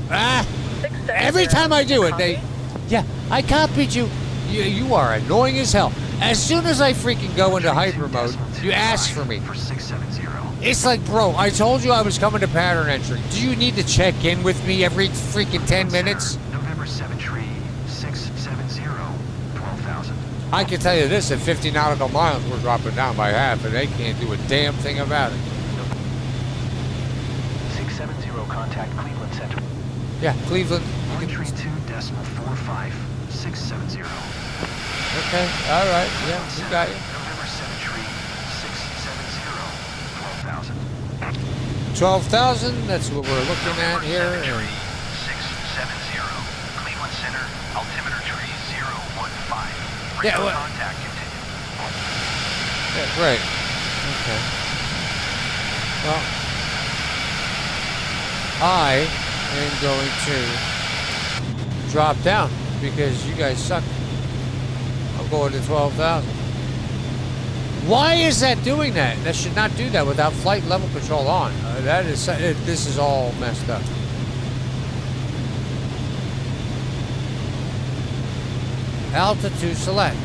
Ah! 670. Every time I do it, Copy? yeah, I copied you. You are annoying as hell. As soon as I freaking go into hyper mode, you ask for me. For 670. It's like, bro, I told you I was coming to pattern entry. Do you need to check in with me every freaking 10 minutes? November 7 tree 670, 12,000. I can tell you this, at 50 nautical miles, we're dropping down by half, and they can't do a damn thing about it. contact Cleveland Center. Yeah, Cleveland. 132.45670. Okay, all right. Yeah, we got you. November 7 tree 670. 12,000. 12,000. That's what we're looking at here. November 7 And tree 670. Cleveland Center. Altimeter tree 015. Yeah, well- Contact continued. yeah, great. Okay. Well, I am going to drop down because you guys suck. I'm going to 12,000. Why is that doing that? That should not do that without flight level control on. That is this is all messed up. Altitude select.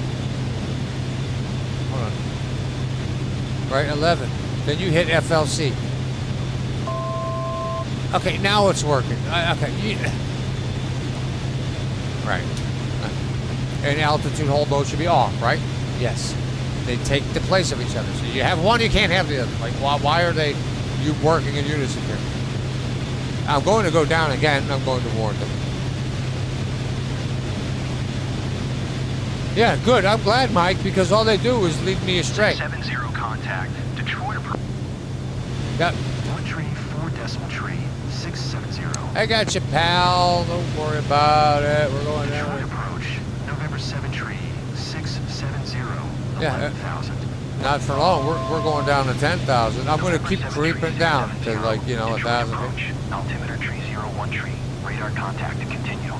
Hold on. Right, 11. Then you hit FLC. Okay, now it's working. Okay. Right. And altitude hold mode should be off, right? Yes. They take the place of each other. So you have one, you can't have the other. Like, why are they working in unison here? I'm going to go down again. I'm going to warn them. Yeah, good. I'm glad, Mike, because all they do is lead me astray. 70 contact. Detroit. Yep. 1 tree 4 decimal tree 670. I got you, pal. Don't worry about it. We're going Detroit down. approach. November 7 tree 670. Yeah, 11,000. Not for long. We're going down to 10,000. I'm going to keep creeping down to, like, you know, 1,000. Approach. Altimeter tree 01 tree. Radar contact to continue.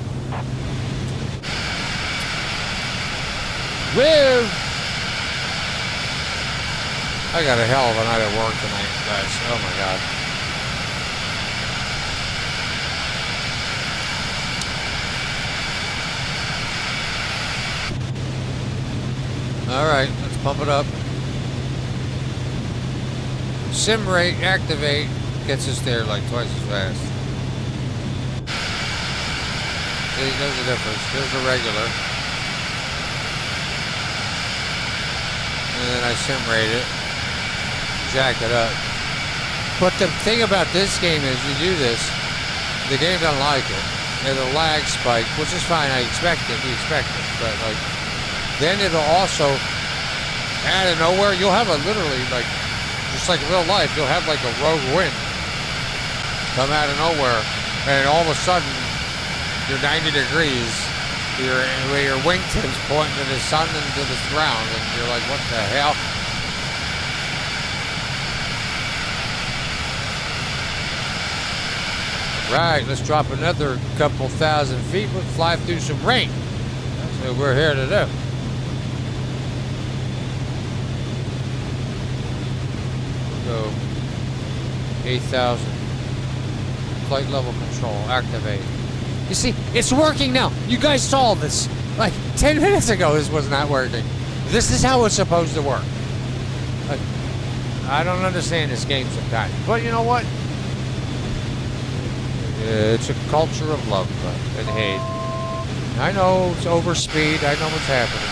Woo! I got a hell of a night at work tonight, guys. Oh my god. Alright, let's pump it up. Sim rate activate gets us there like twice as fast. See, there's a difference. Here's the regular. And then I sim rate it. Jack it up. But the thing about this game is you do this, the game doesn't like it. It'll lag spike, which is fine. I expect it. We expect it. But like, then it'll also, out of nowhere, you'll have a literally like, just like real life, you'll have like a rogue wind come out of nowhere, and all of a sudden you're 90 degrees. Where your wingtips pointing to the sun and to the ground, and you're like, what the hell? Right, let's drop another couple thousand feet. We'll fly through some rain. That's what we're here to do. We'll go 8,000. Flight level control activate. You see, it's working now. You guys saw this. Like 10 minutes ago, this was not working. This is how it's supposed to work. Like, I don't understand this game sometimes. But you know what? It's a culture of love and hate. I know it's overspeed. I know what's happening.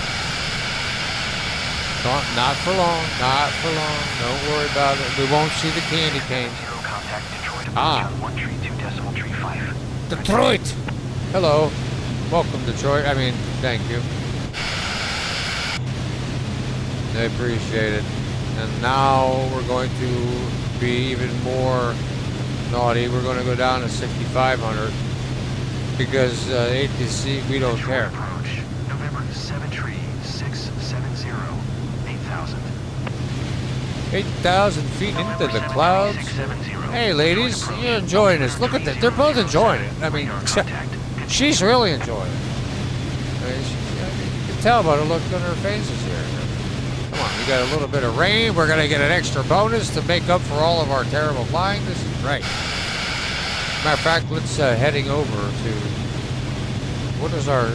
Not for long. Not for long. Don't worry about it. We won't see the candy cane. Contact Detroit. Ah. 1 tree 2 decimal tree 5. Detroit! Hello. Welcome, Detroit. I mean, thank you. I appreciate it. And now we're going to be even more naughty. We're going to go down to 6,500 because ATC, we don't care. Approach. November 7 tree 670. 8,000. 8,000 feet into the clouds. 670. Hey, ladies, you're enjoying this. Look at that. They're both enjoying it. I mean, she's really enjoying it. I mean, you can tell by the look on her faces here. Come on, we got a little bit of rain. We're going to get an extra bonus to make up for all of our terrible flying. This is great. Matter of fact, let's heading over to, what is our,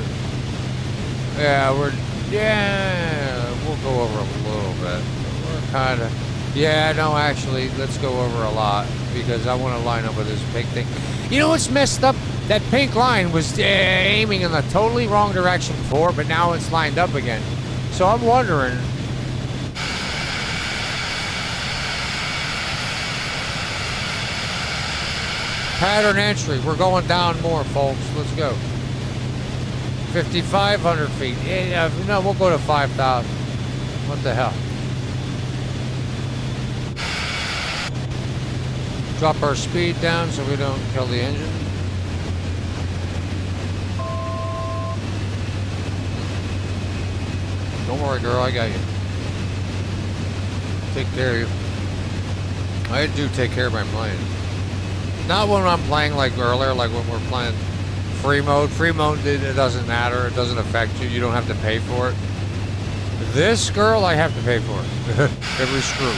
we'll go over a little bit. We're kind of, no, actually, let's go over a lot because I want to line up with this pink thing. You know what's messed up? That pink line was aiming in the totally wrong direction before, but now it's lined up again. So I'm wondering, Pattern entry. We're going down more, folks. Let's go. 5,500 feet. Yeah, no, we'll go to 5,000. What the hell? Drop our speed down so we don't kill the engine. Don't worry, girl, I got you. Take care of you. I do take care of my plane. Not when I'm playing like earlier, like when we're playing free mode. Free mode, it doesn't matter. It doesn't affect you. You don't have to pay for it. This girl, I have to pay for it. Every screw.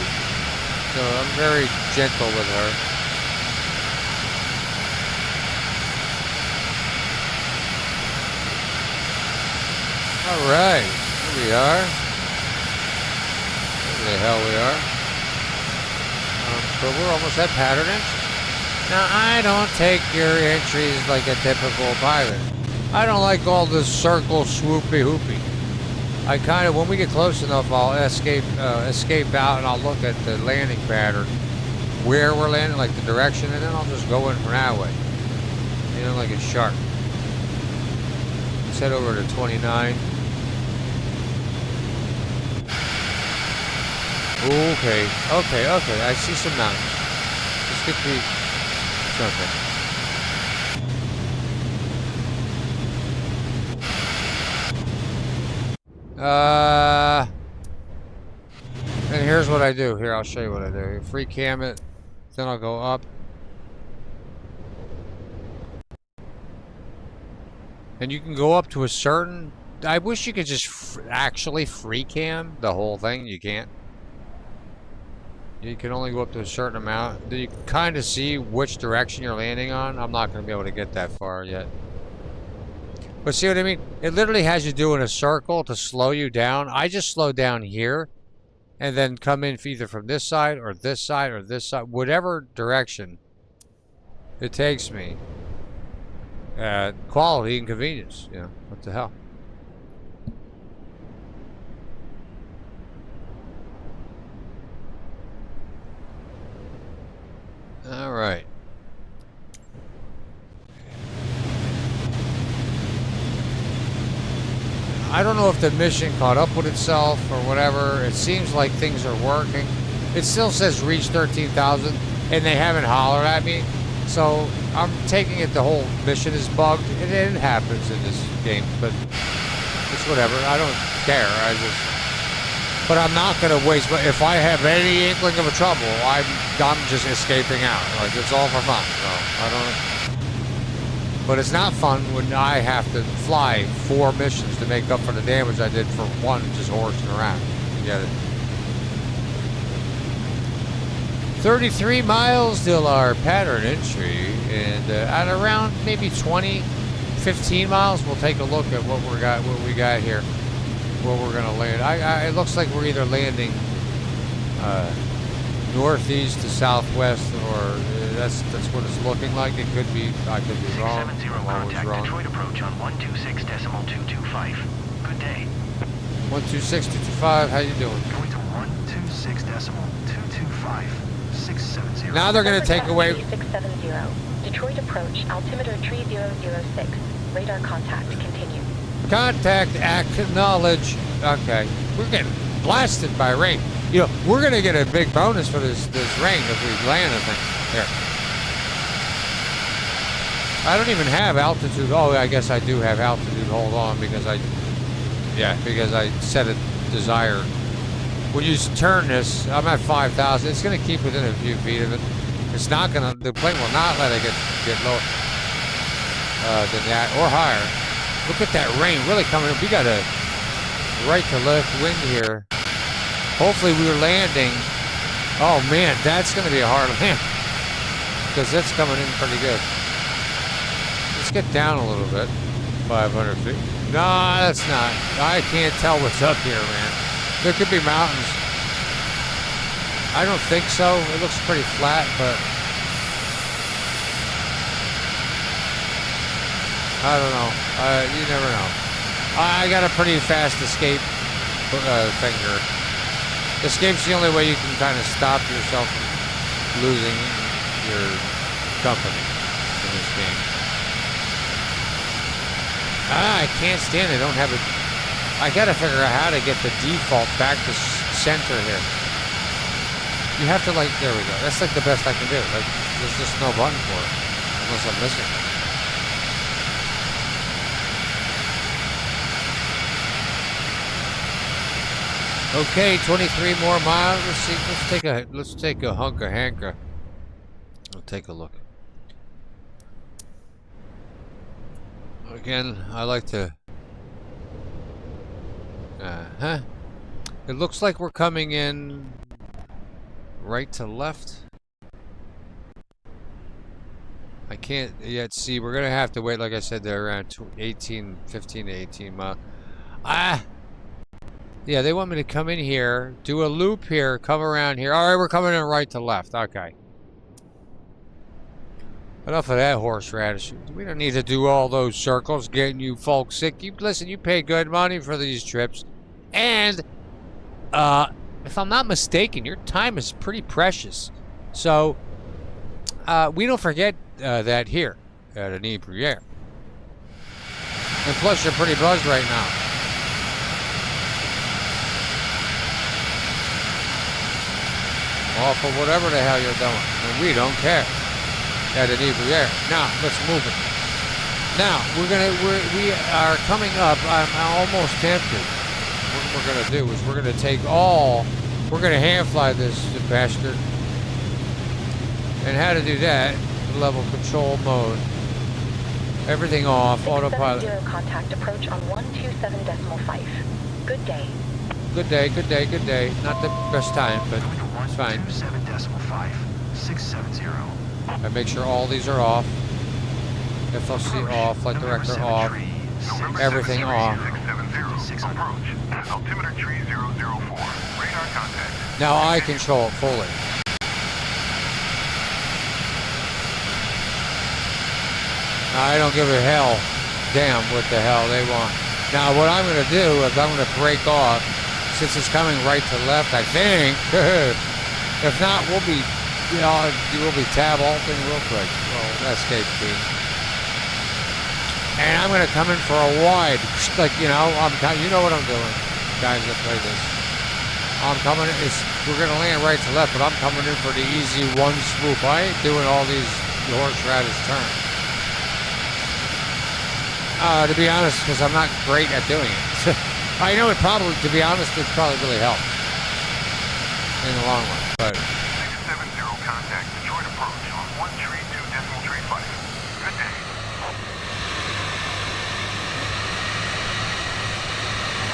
So I'm very gentle with her. All right, here we are. Where the hell we are. So we're almost at pattern entry. Now, I don't take your entries like a typical pilot. I don't like all this circle swoopy hoopy. I kind of, when we get close enough, I'll escape out and I'll look at the landing pattern, where we're landing, like the direction, and then I'll just go in from that way. You know, like a shark. Let's head over to 29. Okay, I see some mountains. Let's get the... Okay. And here's what I do. Here, I'll show you what I do. Free cam it, then I'll go up. And you can go up to a certain... I wish you could just actually free cam the whole thing. You can't. You can only go up to a certain amount. You can kind of see which direction you're landing on. I'm not going to be able to get that far yet. But see what I mean? It literally has you doing a circle to slow you down. I just slow down here and then come in either from this side or this side or this side. Whatever direction it takes me. Quality and convenience. You know, what the hell? All right. I don't know if the mission caught up with itself or whatever. It seems like things are working. It still says reach 13,000 and they haven't hollered at me. So I'm taking it the whole mission is bugged. It happens in this game, but it's whatever. I don't care. But I'm not going to waste, but if I have any inkling of a trouble, I'm just escaping out. Like, it's all for fun. So, I don't... But it's not fun when I have to fly 4 missions to make up for the damage I did for one just horsing around. You get it? 33 miles till our pattern entry, and at around maybe 15 miles, we'll take a look at what we got here. Where we're gonna land. It looks like we're either landing northeast to southwest, or that's what it's looking like. It could be. I could be wrong. 670 contact wrong. Detroit approach on 126.225. Good day. 126.225. How you doing? Going to 126.225. 670. Now they're gonna take away. 670. Detroit approach. Altimeter 3006. Radar contact. Continue. Contact, acknowledge. Okay, we're getting blasted by rain. You know, we're gonna get a big bonus for this rain if we land the thing. Here. I don't even have altitude. Oh, I guess I do have altitude. Hold on, because I set a desired. When you turn this, I'm at 5,000. It's gonna keep within a few feet of it. It's not gonna. The plane will not let it get lower than that or higher. Look at that rain really coming up. We got a right to left wind here. Hopefully we were landing. Oh man, that's going to be a hard land. Because it's coming in pretty good. Let's get down a little bit. 500 feet. No, that's not. I can't tell what's up here, man. There could be mountains. I don't think so. It looks pretty flat, but... I don't know. You never know. I got a pretty fast escape finger. Escape's the only way you can kind of stop yourself from losing your company. in this game. I can't stand it. I don't have it. I gotta figure out how to get the default back to center here. You have to like, there we go. That's like the best I can do. Like, there's just no button for it. Unless I'm missing it. Okay, 23 more miles. Let's see. Let's take a hunk of hanker. I'll take a look. Again, I like to. It looks like we're coming in right to left. I can't yet see. We're gonna have to wait. Like I said, they're around 15 to 18 miles. Yeah, they want me to come in here, do a loop here, come around here. All right, we're coming in right to left. Okay. Enough of that horseradish. We don't need to do all those circles, getting you folks sick. Listen, you pay good money for these trips. And, if I'm not mistaken, your time is pretty precious. So, we don't forget that here at Inebriere. And plus, you're pretty buzzed right now. Well, for whatever the hell you're doing. And we don't care. At Inebriere. Now, let's move it. Now, we are coming up. I'm almost tempted. What we're gonna do is we're gonna hand fly this bastard. And how to do that? Level control mode. Everything off. Autopilot. 670 contact approach on 127.5. Good day. Good day. Good day. Good day. Not the best time, but it's fine. 127.5. 670. I make sure all these are off. FLC off, flight director off, everything off. Altimeter tree 004. Radar contact. Now I control it fully. I don't give a hell damn what the hell they want. Now what I'm going to do is I'm going to break off since it's coming right to left, I think. If not, we'll be tab alting real quick. Well, escape key. And I'm gonna come in for a wide, like you know what I'm doing, guys that play this. We're gonna land right to left, but I'm coming in for the easy one swoop. I ain't doing all these horseradish turns. To be honest, because I'm not great at doing it. I know it probably, to be honest, it probably really helps in the long run, but. Contact Detroit approach on 132.35. Good day.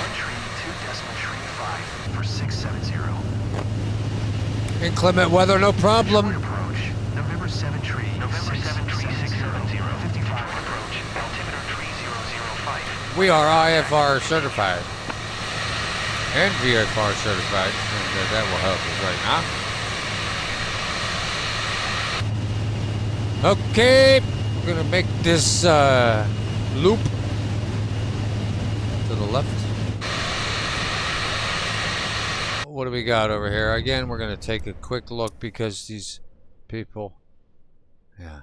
132.35 for 670. Inclement weather, no problem. Approach. November 7 tree. November 7 tree 670. 55 approach. Altimeter tree 005. We are IFR certified. And VFR certified. And that will help us right now. Okay, we're gonna make this loop to the left. What do we got over here? Again, we're gonna take a quick look because these people. Yeah,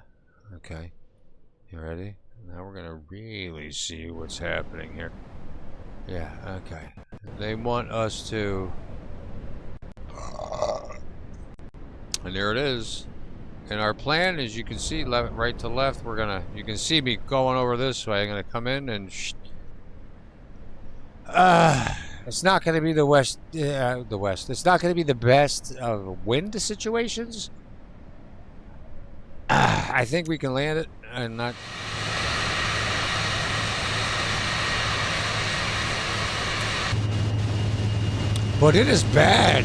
okay. You ready? Now we're gonna really see what's happening here. Yeah, okay. They want us to. And there it is. And our plan, as you can see, right to left, you can see me going over this way. I'm gonna come in and it's not gonna be the west. It's not gonna be the best of wind situations. I think we can land it and not. But it is bad.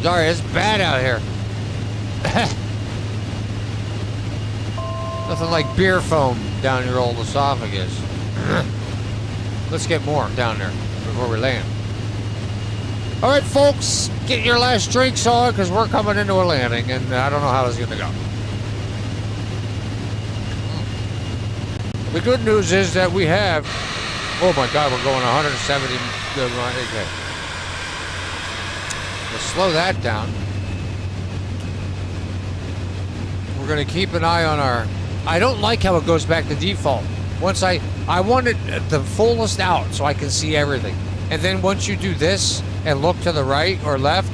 Sorry, it's bad out here. Nothing like beer foam down your old esophagus. Let's get more down there before we land. All right, folks, get your last drinks on because we're coming into a landing, and I don't know how this is going to go. The good news is that we have. Oh my God, we're going 170. Okay. Let's slow that down. We're going to keep an eye on our I don't like how it goes back to default. Once I want it at the fullest out so I can see everything. And then once you do this and look to the right or left,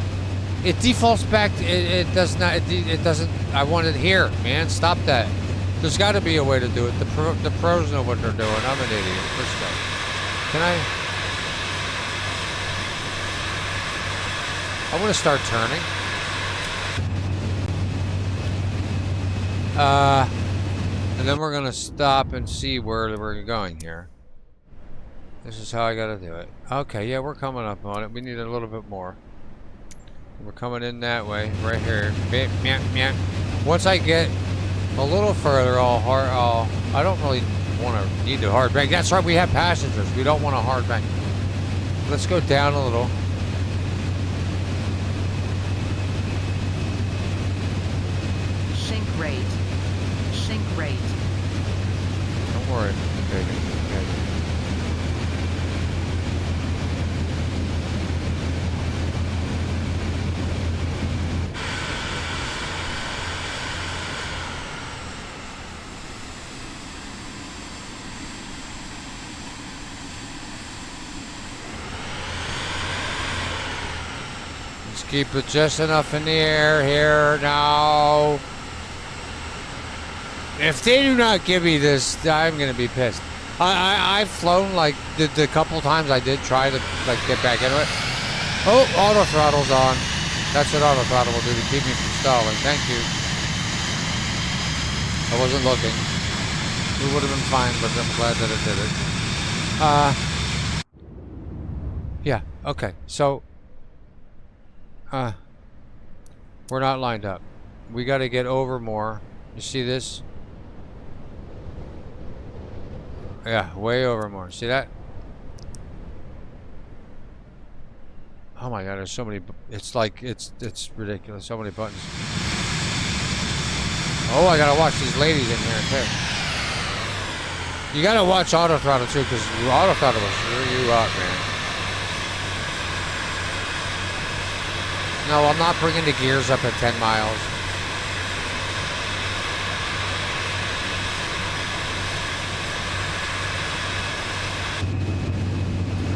it defaults back. It does not. It doesn't. I want it here, man. Stop that. There's got to be a way to do it. The pros know what they're doing. I'm an idiot. Let's go. Can I want to start turning. And then we're gonna stop and see where we're going here. This is how I gotta do it. Okay, yeah, we're coming up on it. We need a little bit more. We're coming in that way, right here. Once I get a little further, I don't really need to hard bank. That's right, we have passengers. We don't want a hard bank. Let's go down a little. Sink rate. Sink rate. Don't worry. Okay. Let's keep it just enough in the air here now. If they do not give me this, I'm gonna be pissed. I've flown like the couple times I did try to like get back into it. Oh, auto throttle's on. That's what auto throttle will do to keep me from stalling. Thank you. I wasn't looking. We would have been fine, but I'm glad that it did it. Yeah. Okay. So, we're not lined up. We got to get over more. You see this? Yeah, way over more. See that? Oh my god, there's so many. It's like, it's ridiculous. So many buttons. Oh, I gotta watch these ladies in here too. You gotta watch auto throttle too, because auto throttle will screw you up, man. No, I'm not bringing the gears up at 10 miles.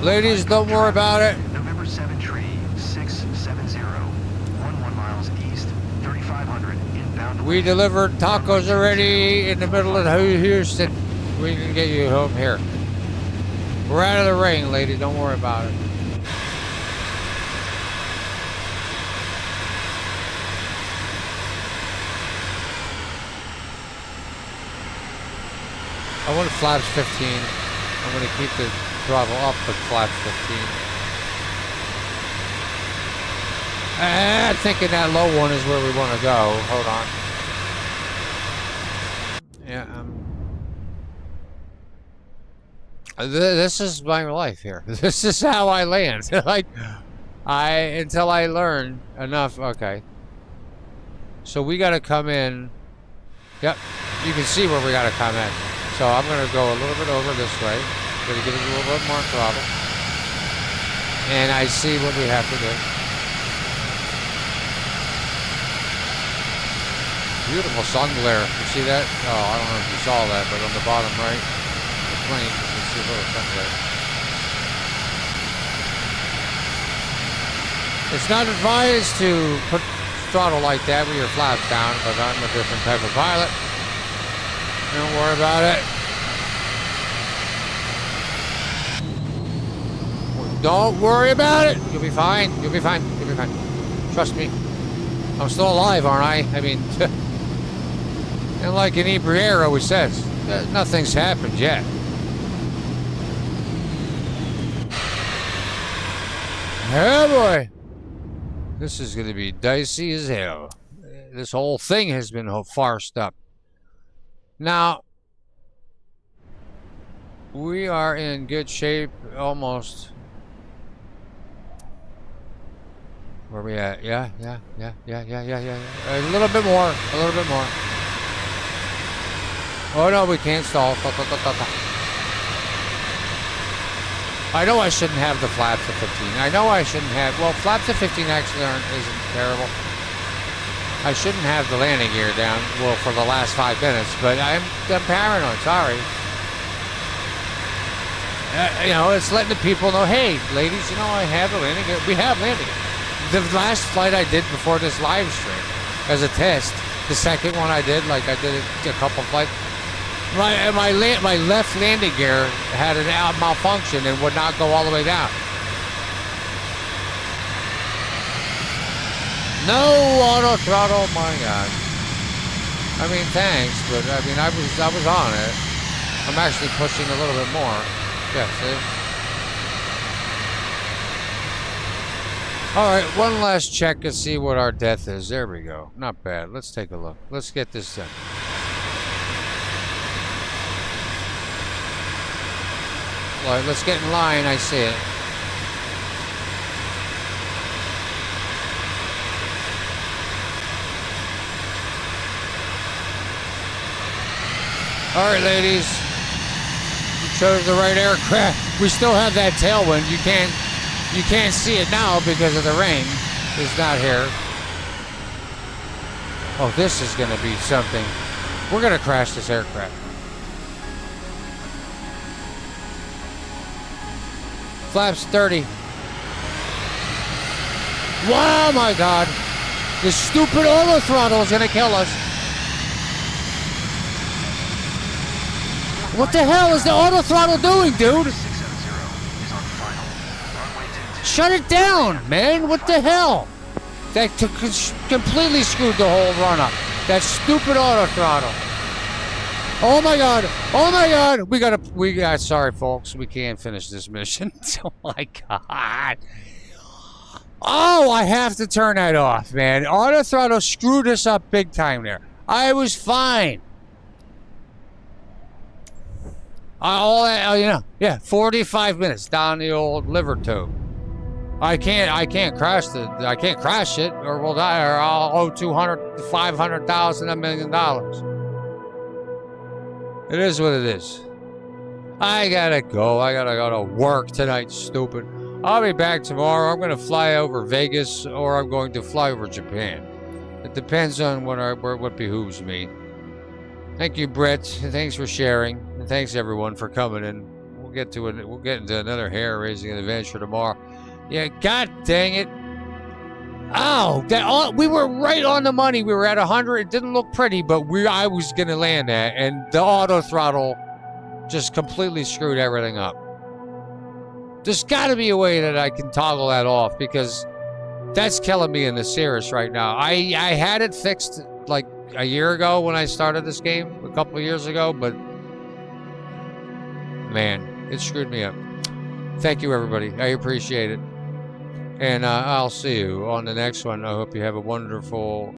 Ladies, don't worry about it. November 7 tree 670, 11 miles east, 3500 inbound. We delivered tacos already in the middle of Houston. We can get you home here. We're out of the rain, lady. Don't worry about it. I want flaps 15. I'm going to keep the throttle up at flaps 15. I'm thinking that low one is where we want to go. Hold on. Yeah, this is my life here. This is how I land. Like, until I learn enough. Okay. So we got to come in. Yep. You can see where we got to come in. So I'm going to go a little bit over this way. Going to give it a little bit more throttle. And I see what we have to do. Beautiful sun glare. You see that? Oh, I don't know if you saw that, but on the bottom right, the plane, you can see a little sun glare. It's not advised to put throttle like that with your flaps down, but I'm a different type of pilot. Don't worry about it. Don't worry about it. You'll be fine. You'll be fine. You'll be fine. Trust me. I'm still alive, aren't I? I mean, and like Inebriere always says, nothing's happened yet. Oh boy. This is going to be dicey as hell. This whole thing has been farced up. Now, we are in good shape, almost. Where are we at? Yeah. A little bit more, Oh no, we can't stall. I know I shouldn't have the flaps at 15. I know I shouldn't have, well, flaps at 15 actually isn't terrible. I shouldn't have the landing gear down, well, for the last 5 minutes, but I'm paranoid, sorry. You know, it's letting the people know, hey, ladies, you know, I have the landing gear. We have landing gear. The last flight I did before this live stream as a test, the second one I did, like I did a couple flights, my left landing gear had an malfunction and would not go all the way down. No auto throttle, my God. I mean, thanks, but I mean, I was on it. I'm actually pushing a little bit more. Yeah, see? All right, one last check to see what our death is. There we go. Not bad. Let's take a look. Let's get this done. All right, let's get in line. I see it. All right, ladies. You chose the right aircraft. We still have that tailwind. You can't see it now because of the rain. It's not here. Oh, this is going to be something. We're going to crash this aircraft. Flaps 30. Wow, my God. This stupid auto throttle is going to kill us. What the hell is the auto throttle doing, dude? Shut it down, man. What the hell? That completely screwed the whole run up. That stupid auto throttle. Oh my God. Oh my God. We got, sorry folks. We can't finish this mission. Oh my God. Oh, I have to turn that off, man. Auto throttle screwed us up big time there. I was fine. All that, you know, yeah, 45 minutes down the old liver tube. I can't crash it, or we'll die, or I'll owe 200, 500,000, $1 million. It is what it is. I gotta go. I gotta go to work tonight, stupid. I'll be back tomorrow. I'm gonna fly over Vegas, or I'm going to fly over Japan. It depends on what behooves me. Thank you, Brett. Thanks for sharing, and thanks everyone for coming in. We'll get into another hair-raising adventure tomorrow. Yeah, God dang it! Oh, we were right on the money. We were at 100. It didn't look pretty, but I was gonna land that, and the auto throttle just completely screwed everything up. There's got to be a way that I can toggle that off, because that's killing me in the Cirrus right now. I had it fixed like a year ago when I started this game, a couple of years ago, but man, it screwed me up. Thank you, everybody. I appreciate it. And I'll see you on the next one. I hope you have a wonderful